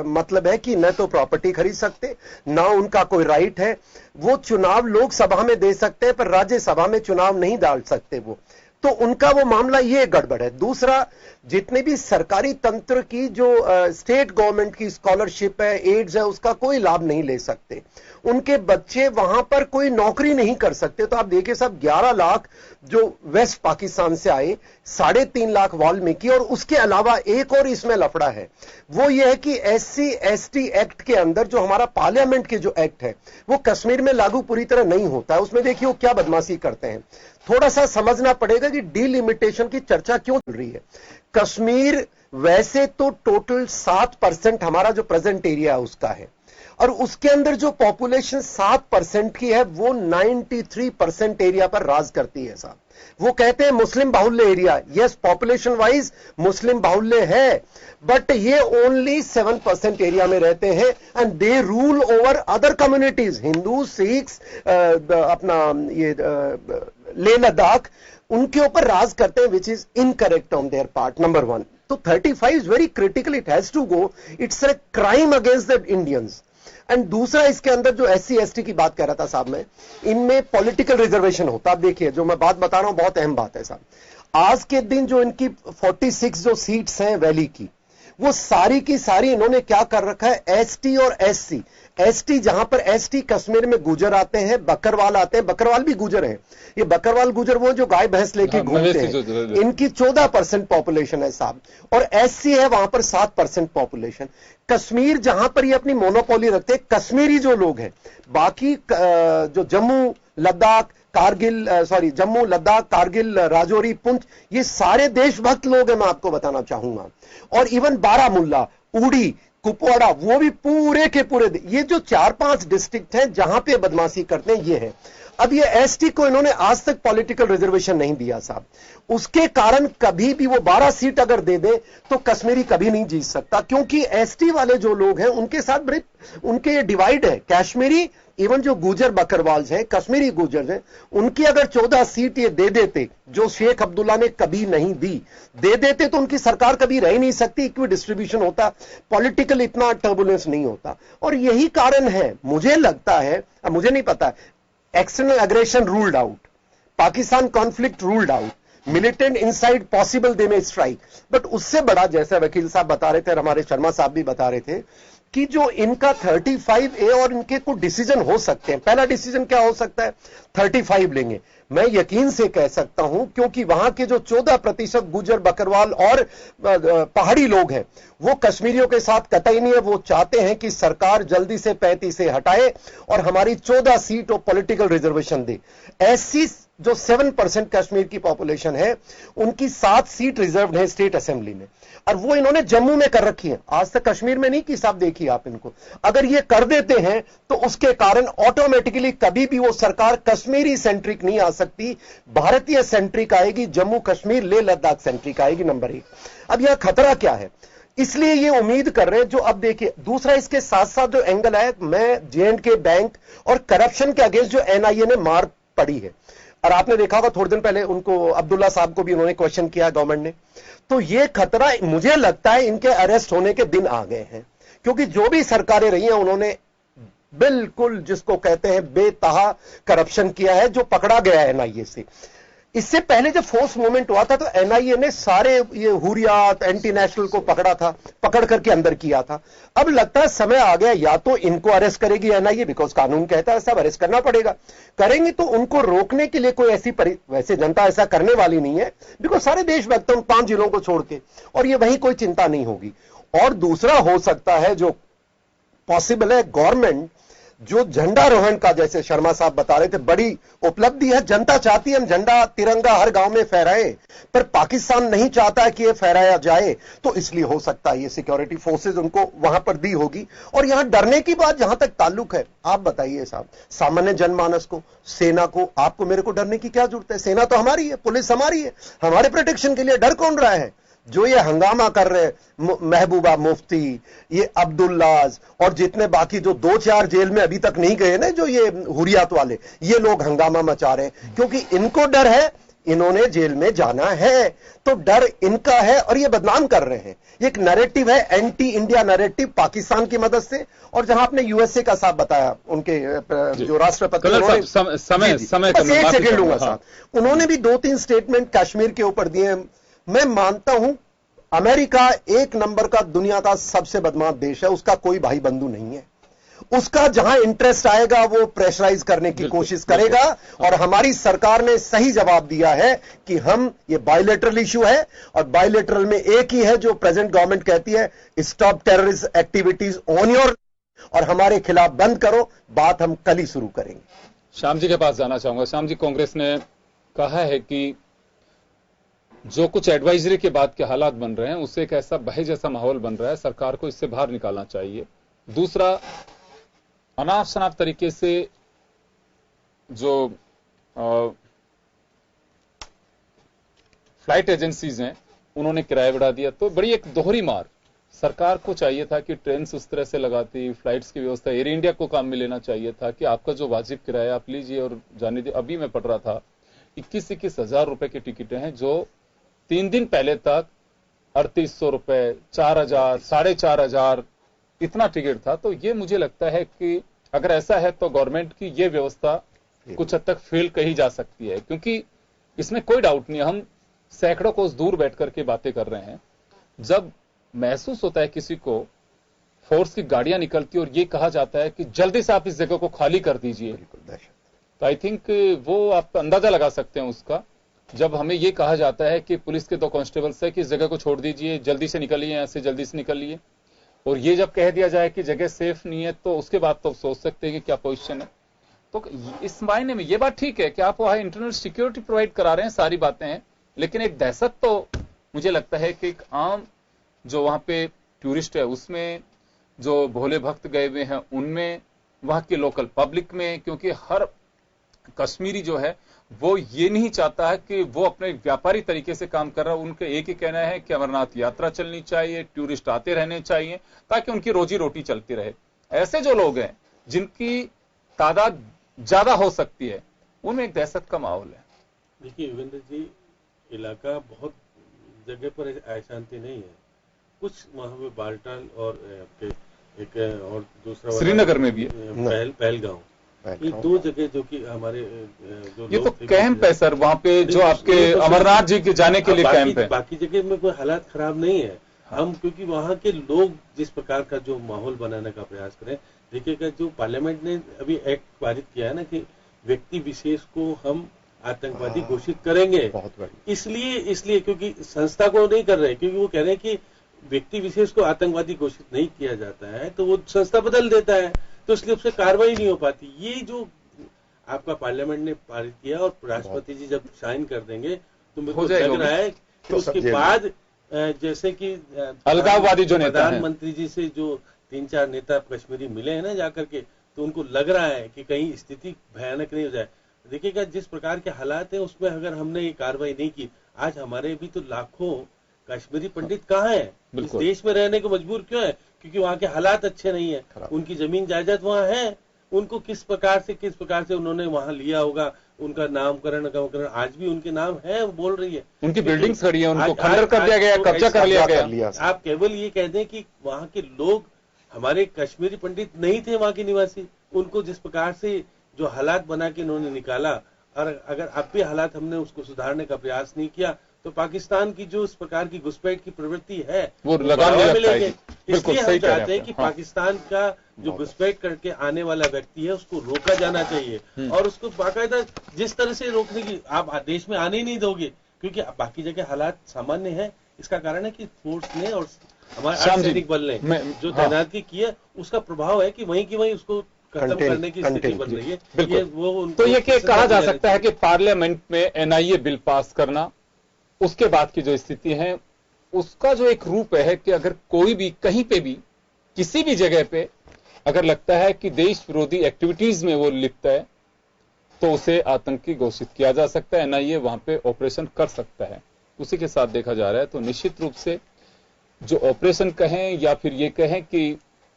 Speaker 7: मतलब है कि न तो प्रॉपर्टी खरीद सकते, ना उनका कोई राइट है। वो चुनाव लोकसभा में दे सकते हैं पर राज्यसभा में चुनाव नहीं डाल सकते वो, तो उनका वो मामला ये गड़बड़ है। दूसरा, जितने भी सरकारी तंत्र की जो स्टेट गवर्नमेंट की स्कॉलरशिप है, एड्स है, उसका कोई लाभ नहीं ले सकते। उनके बच्चे वहां पर कोई नौकरी नहीं कर सकते। तो आप देखिए साहब, 11 लाख जो वेस्ट पाकिस्तान से आए, 3.5 लाख वाल्मीकि, और उसके अलावा एक और इसमें लफड़ा है। वो ये है कि SC/ST एक्ट के अंदर जो हमारा पार्लियामेंट के जो एक्ट है वो कश्मीर में लागू पूरी तरह नहीं होता है। उसमें देखिए वो क्या बदमाशी करते हैं। थोड़ा सा समझना पड़ेगा कि डीलिमिटेशन की चर्चा क्यों चल रही है। कश्मीर वैसे तो टोटल 7% हमारा जो प्रेजेंट एरिया है उसका है, और उसके अंदर जो पॉपुलेशन 7% की है वो 93% एरिया पर राज करती है साहब। वो कहते हैं मुस्लिम बाहुल्य एरिया। यस, पॉपुलेशन वाइज मुस्लिम बाहुल्य है, बट ये ओनली 7% एरिया में रहते हैं, and they rule over other communities, Hindu, Sikhs, अपना ये लेह लद्दाख, उनके ऊपर राज करते हैं, which is incorrect on their part. Number 1। तो 35 is very critical, it has to go, it's a crime against the Indians. And दूसरा, इसके अंदर जो SC/ST की बात कर रहा था साहब मैं, इनमें पॉलिटिकल रिजर्वेशन होता। आप देखिए, जो मैं बात बता रहा हूं बहुत अहम बात है साहब। आज के दिन जो इनकी 46 जो सीट्स हैं वैली की, वो सारी की सारी इन्होंने क्या कर रखा है, एसटी और एससी। एसटी जहां पर एसटी कश्मीर में गुजर आते हैं, बकरवाल आते हैं, बकरवाल भी गुजर हैं, ये बकरवाल गुजर वो जो गाय भैंस लेके घूमते हैं, इनकी 14% पॉपुलेशन है साहब, और एससी है वहां पर 7% पॉपुलेशन। कश्मीर जहां पर ये अपनी मोनोपोली रखते हैं, कश्मीरी जो लोग हैं, बाकी जो जम्मू लद्दाख कारगिल जम्मू लद्दाख कारगिल राजौरी पुंछ, ये सारे देशभक्त लोग हैं, मैं आपको बताना चाहूंगा। और इवन बारामुल्ला, उड़ी, कुपवाड़ा, वो भी पूरे के पूरे, ये जो 4-5 डिस्ट्रिक्ट हैं जहां पे बदमाशी करते हैं ये है। अब ये एसटी को इन्होंने आज तक पॉलिटिकल रिजर्वेशन नहीं दिया साहब, उसके कारण कभी भी वो 12 सीट अगर दे दे तो कश्मीरी कभी नहीं जीत सकता, क्योंकि एसटी वाले जो लोग हैं उनके साथ बड़े उनके डिवाइड है। कश्मीरी इवन जो गुजर बकरवाल्स हैं, कश्मीरी गुजर हैं, उनकी अगर 14 सीट ये दे देते, जो शेख अब्दुल्ला ने कभी नहीं दी, दे देते तो उनकी सरकार कभी रह नहीं सकती, इक्वी डिस्ट्रीब्यूशन होता, पॉलिटिकल इतना टर्बुलेंस नहीं होता। और यही कारण है, मुझे लगता है, मुझे नहीं पता, external aggression ruled out, Pakistan conflict ruled out, militant inside possible they may strike, but उससे बड़ा, जैसे वकील साहब बता रहे थे और हमारे शर्मा साहब भी बता रहे थे, कि जो इनका 35A और इनके कुछ डिसीजन हो सकते हैं। पहला डिसीजन क्या हो सकता है, 35 लेंगे। मैं यकीन से कह सकता हूं, क्योंकि वहां के जो 14% गुजर बकरवाल और पहाड़ी लोग हैं, वो कश्मीरियों के साथ कतई नहीं है। वो चाहते हैं कि सरकार जल्दी से 35 से हटाए और हमारी 14 सीट और पॉलिटिकल रिजर्वेशन दे। ऐसी जो 7% कश्मीर की पॉपुलेशन है, उनकी 7 सीट रिजर्व है स्टेट असेंबली में, और वो इन्होंने जम्मू में कर रखी है, आज तक कश्मीर में नहीं की साहब। देखिए आप इनको, अगर ये कर देते हैं तो उसके कारण ऑटोमेटिकली कभी भी वो सरकार कश्मीरी सेंट्रिक नहीं आ सकती, भारतीय सेंट्रिक आएगी, जम्मू कश्मीर ले लद्दाख सेंट्रिक आएगी, नंबर 1। अब यह खतरा क्या है, इसलिए ये उम्मीद कर रहे हैं। जो अब देखिए दूसरा इसके साथ साथ जो एंगल है, मैं J&K बैंक और करप्शन के अगेंस्ट जो NIA ने मार पड़ी है, और आपने देखा होगा थोड़े दिन पहले उनको अब्दुल्ला साहब को भी उन्होंने क्वेश्चन किया गवर्नमेंट ने, तो ये खतरा मुझे लगता है इनके अरेस्ट होने के दिन आ गए हैं, क्योंकि जो भी सरकारें रही हैं उन्होंने बिल्कुल जिसको कहते हैं बेतहा करप्शन किया है, जो पकड़ा गया है NIA से। इससे पहले जब फोर्स मूवमेंट हुआ था तो NIA ने सारे ये हुरियात एंटी नेशनल को पकड़ा था, पकड़ करके अंदर किया था। अब लगता है समय आ गया, या तो इनको अरेस्ट करेगी NIA, बिकॉज कानून कहता है सब अरेस्ट करना पड़ेगा, करेंगे तो उनको रोकने के लिए कोई ऐसी वैसे जनता ऐसा करने वाली नहीं है, बिकॉज सारे देशभक्त उन 5 जिलों को छोड़ के, और ये वहीं कोई चिंता नहीं होगी। और दूसरा हो सकता है जो पॉसिबल है, गवर्नमेंट जो झंडारोहण का, जैसे शर्मा साहब बता रहे थे, बड़ी उपलब्धि है, जनता चाहती है हम झंडा तिरंगा हर गांव में फहराएं, पर पाकिस्तान नहीं चाहता है कि यह फहराया जाए, तो इसलिए हो सकता है ये सिक्योरिटी फोर्सेस उनको वहां पर दी होगी। और यहां डरने की बात जहां तक ताल्लुक है, आप बताइए साहब, सामान्य जनमानस को, सेना को, आपको मेरे को डरने की क्या जरूरत है? सेना तो हमारी है, पुलिस हमारी है, हमारे प्रोटेक्शन के लिए डर कौन रहा है? जो ये हंगामा कर रहे महबूबा मुफ्ती, ये अब्दुल्लाज और जितने बाकी जो 2-4 जेल में अभी तक नहीं गए ना, जो ये हुरियात वाले, ये लोग हंगामा मचा रहे हैं क्योंकि इनको डर है, इन्होंने जेल में जाना है, तो डर इनका है और ये बदनाम कर रहे हैं। ये एक नैरेटिव है, एंटी इंडिया नैरेटिव, पाकिस्तान की मदद से। और जहां आपने यूएसए का साहब बताया, उनके जो राष्ट्रपति,
Speaker 1: समय
Speaker 7: एक सेकेंड लूंगा साहब, उन्होंने भी 2-3 स्टेटमेंट कश्मीर के ऊपर दिए। मैं मानता हूं अमेरिका 1 नंबर का दुनिया का सबसे बदमाश देश है, उसका कोई भाई बंधु नहीं है, उसका जहां इंटरेस्ट आएगा वो प्रेशराइज करने की कोशिश करेगा। और हमारी सरकार ने सही जवाब दिया है कि हम, ये बायलैटरल इश्यू है, और बायलैटरल में एक ही है जो प्रेजेंट गवर्नमेंट कहती है, stop terrorist activities on your, और हमारे खिलाफ बंद करो, बात हम कल ही शुरू करेंगे।
Speaker 1: श्याम जी के पास जाना चाहूंगा। श्याम जी, कांग्रेस ने कहा है कि जो कुछ एडवाइजरी के बाद के हालात बन रहे हैं उससे एक ऐसा भय जैसा माहौल बन रहा है, सरकार को इससे बाहर निकालना चाहिए। दूसरा, अनाप शनाप तरीके से जो फ्लाइट एजेंसीज हैं उन्होंने किराया बढ़ा दिया, तो बड़ी एक दोहरी मार। सरकार को चाहिए था कि ट्रेन उस तरह से लगाती, फ्लाइट्स की व्यवस्था एयर इंडिया को काम में लेना चाहिए था कि आपका जो वाजिब किराया आप लीजिए और जाने दीजिए। अभी मैं पढ़ रहा था 21-21 हजार रुपए की टिकटें हैं जो 3 दिन पहले तक 3800 रुपए, 4000, 4500 इतना टिकट था। तो ये मुझे लगता है कि अगर ऐसा है तो गवर्नमेंट की ये व्यवस्था कुछ हद तक फेल कही जा सकती है, क्योंकि इसमें कोई डाउट नहीं है, हम सैकड़ों कोस दूर बैठ करके बातें कर रहे हैं। जब महसूस होता है किसी को, फोर्स की गाड़ियां निकलती और ये कहा जाता है कि जल्दी से आप इस जगह को खाली कर दीजिए, तो आई थिंक वो आप अंदाजा लगा सकते हैं उसका, जब हमें ये कहा जाता है कि पुलिस के 2 कांस्टेबल्स है कि इस जगह को छोड़ दीजिए, जल्दी से निकलिए, यहां से जल्दी से निकलिए, और ये जब कह दिया जाए कि जगह सेफ नहीं है, तो उसके बाद तो सोच सकते हैं कि क्या पोजीशन है। तो इस मायने में ये बात ठीक है कि आप वहां इंटरनल सिक्योरिटी प्रोवाइड करा रहे हैं, सारी बातें हैं, लेकिन एक दहशत तो मुझे लगता है कि एक आम जो वहां पे टूरिस्ट है उसमें, जो भोले भक्त गए हुए हैं उनमें, वहां के लोकल पब्लिक में, क्योंकि हर कश्मीरी जो है वो ये नहीं चाहता है कि वो अपने व्यापारी तरीके से काम कर रहा है। उनका एक ही कहना है कि अमरनाथ यात्रा चलनी चाहिए, टूरिस्ट आते रहने चाहिए ताकि उनकी रोजी रोटी चलती रहे। ऐसे जो लोग हैं जिनकी तादाद ज्यादा हो सकती है, उनमें एक दहशत का माहौल है।
Speaker 8: देखिए योगेंद्र जी, इलाका बहुत जगह पर अशांति नहीं है, कुछ वहां पे बाल्टाल और एक और दूसरा
Speaker 1: श्रीनगर में भी है,
Speaker 8: पहलगांव, ये 2 जगह जो कि हमारे जो
Speaker 1: ये तो कैंप है सर, वहां पे जो आपके अमरनाथ जी के जाने के लिए कैंप है।
Speaker 8: बाकी जगह में कोई हालात खराब नहीं है। हम क्योंकि वहां के लोग जिस प्रकार का जो माहौल बनाने का प्रयास करें, देखिएगा जो पार्लियामेंट ने अभी एक्ट पारित किया है ना कि व्यक्ति विशेष को हम आतंकवादी घोषित करेंगे, इसलिए क्योंकि संस्था को नहीं कर रहे, क्योंकि वो कह रहे हैं कि व्यक्ति विशेष को आतंकवादी घोषित नहीं किया जाता है तो वो संस्था बदल देता है, तो इसलिए उससे कार्रवाई नहीं हो पाती। ये जो आपका पार्लियामेंट ने पारित किया और राष्ट्रपति जी जब साइन कर देंगे तो मेरे को लग रहा है कि उसके बाद जैसे कि
Speaker 1: अलगाववादी जो नेता
Speaker 8: प्रधानमंत्री जी से जो 3-4 नेता कश्मीरी मिले हैं ना जाकर के, तो उनको लग रहा है कि कहीं स्थिति भयानक नहीं हो जाए। देखिएगा जिस प्रकार के हालात है उसमें अगर हमने ये कार्रवाई नहीं की, आज हमारे भी तो लाखों कश्मीरी पंडित कहाँ हैं, इस देश में रहने को मजबूर क्यों है? क्योंकि वहाँ के हालात अच्छे नहीं है, उनकी जमीन जायदाद वहाँ है, उनको किस प्रकार से उन्होंने वहाँ लिया होगा, उनका नामकरण आज भी उनके नाम है, वो बोल रही है,
Speaker 1: उनकी बिल्डिंग्स खड़ी है, उनको खंडर कर दिया गया, कब्जा कर लिया गया।
Speaker 8: आप केवल ये कह दें कि वहाँ के लोग हमारे कश्मीरी पंडित नहीं थे वहाँ के निवासी, उनको जिस प्रकार से जो हालात बना के इन्होंने निकाला, और अगर अब भी हालात हमने उसको सुधारने का प्रयास नहीं किया तो पाकिस्तान की जो इस प्रकार की घुसपैठ की प्रवृत्ति है
Speaker 1: वो लगातार मिलेगी।
Speaker 8: इसलिए हम चाहते हैं कि पाकिस्तान का जो घुसपैठ करके आने वाला व्यक्ति है उसको रोका जाना चाहिए, और उसको बाकायदा जिस तरह से रोकने की, आप देश में आने ही नहीं दोगे क्योंकि बाकी जगह हालात सामान्य है। इसका कारण है कि फोर्स ने और हमारे अर्धसैनिक बल ने जो तैनाती की है उसका प्रभाव है कि वहीं की वहीं उसको खत्म करने की स्थिति बन रही है।
Speaker 1: तो ये कहा जा सकता है कि पार्लियामेंट में एनआईए बिल पास करना, उसके बाद की जो स्थिति है उसका जो एक रूप है कि अगर कोई भी कहीं पे भी किसी भी जगह पे अगर लगता है कि देश विरोधी एक्टिविटीज में वो लिप्त है तो उसे आतंकी घोषित किया जा सकता है, एनआईए वहां पे ऑपरेशन कर सकता है। उसी के साथ देखा जा रहा है। तो निश्चित रूप से जो ऑपरेशन कहें या फिर ये कहें कि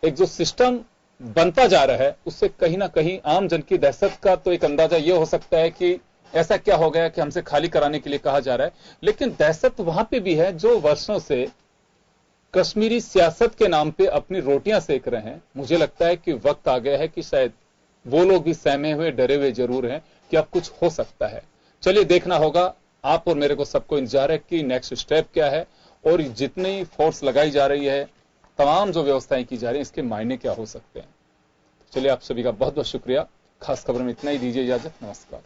Speaker 1: एक जो सिस्टम बनता जा रहा है उससे कहीं ना कहीं आम जन की दहशत का तो एक अंदाजा ये हो सकता है कि ऐसा क्या हो गया कि हमसे खाली कराने के लिए कहा जा रहा है, लेकिन दहशत वहां पे भी है जो वर्षों से कश्मीरी सियासत के नाम पे अपनी रोटियां सेक रहे हैं। मुझे लगता है कि वक्त आ गया है कि शायद वो लोग भी सहमे हुए डरे हुए जरूर हैं कि अब कुछ हो सकता है। चलिए देखना होगा, आप और मेरे को सबको इंतजार है कि नेक्स्ट स्टेप क्या है और जितनी फोर्स लगाई जा रही है, तमाम जो व्यवस्थाएं की जा रही हैं, इसके मायने क्या हो सकते हैं। चलिए आप सभी का बहुत बहुत शुक्रिया। खास खबर में इतना ही, दीजिए इजाजत, नमस्कार।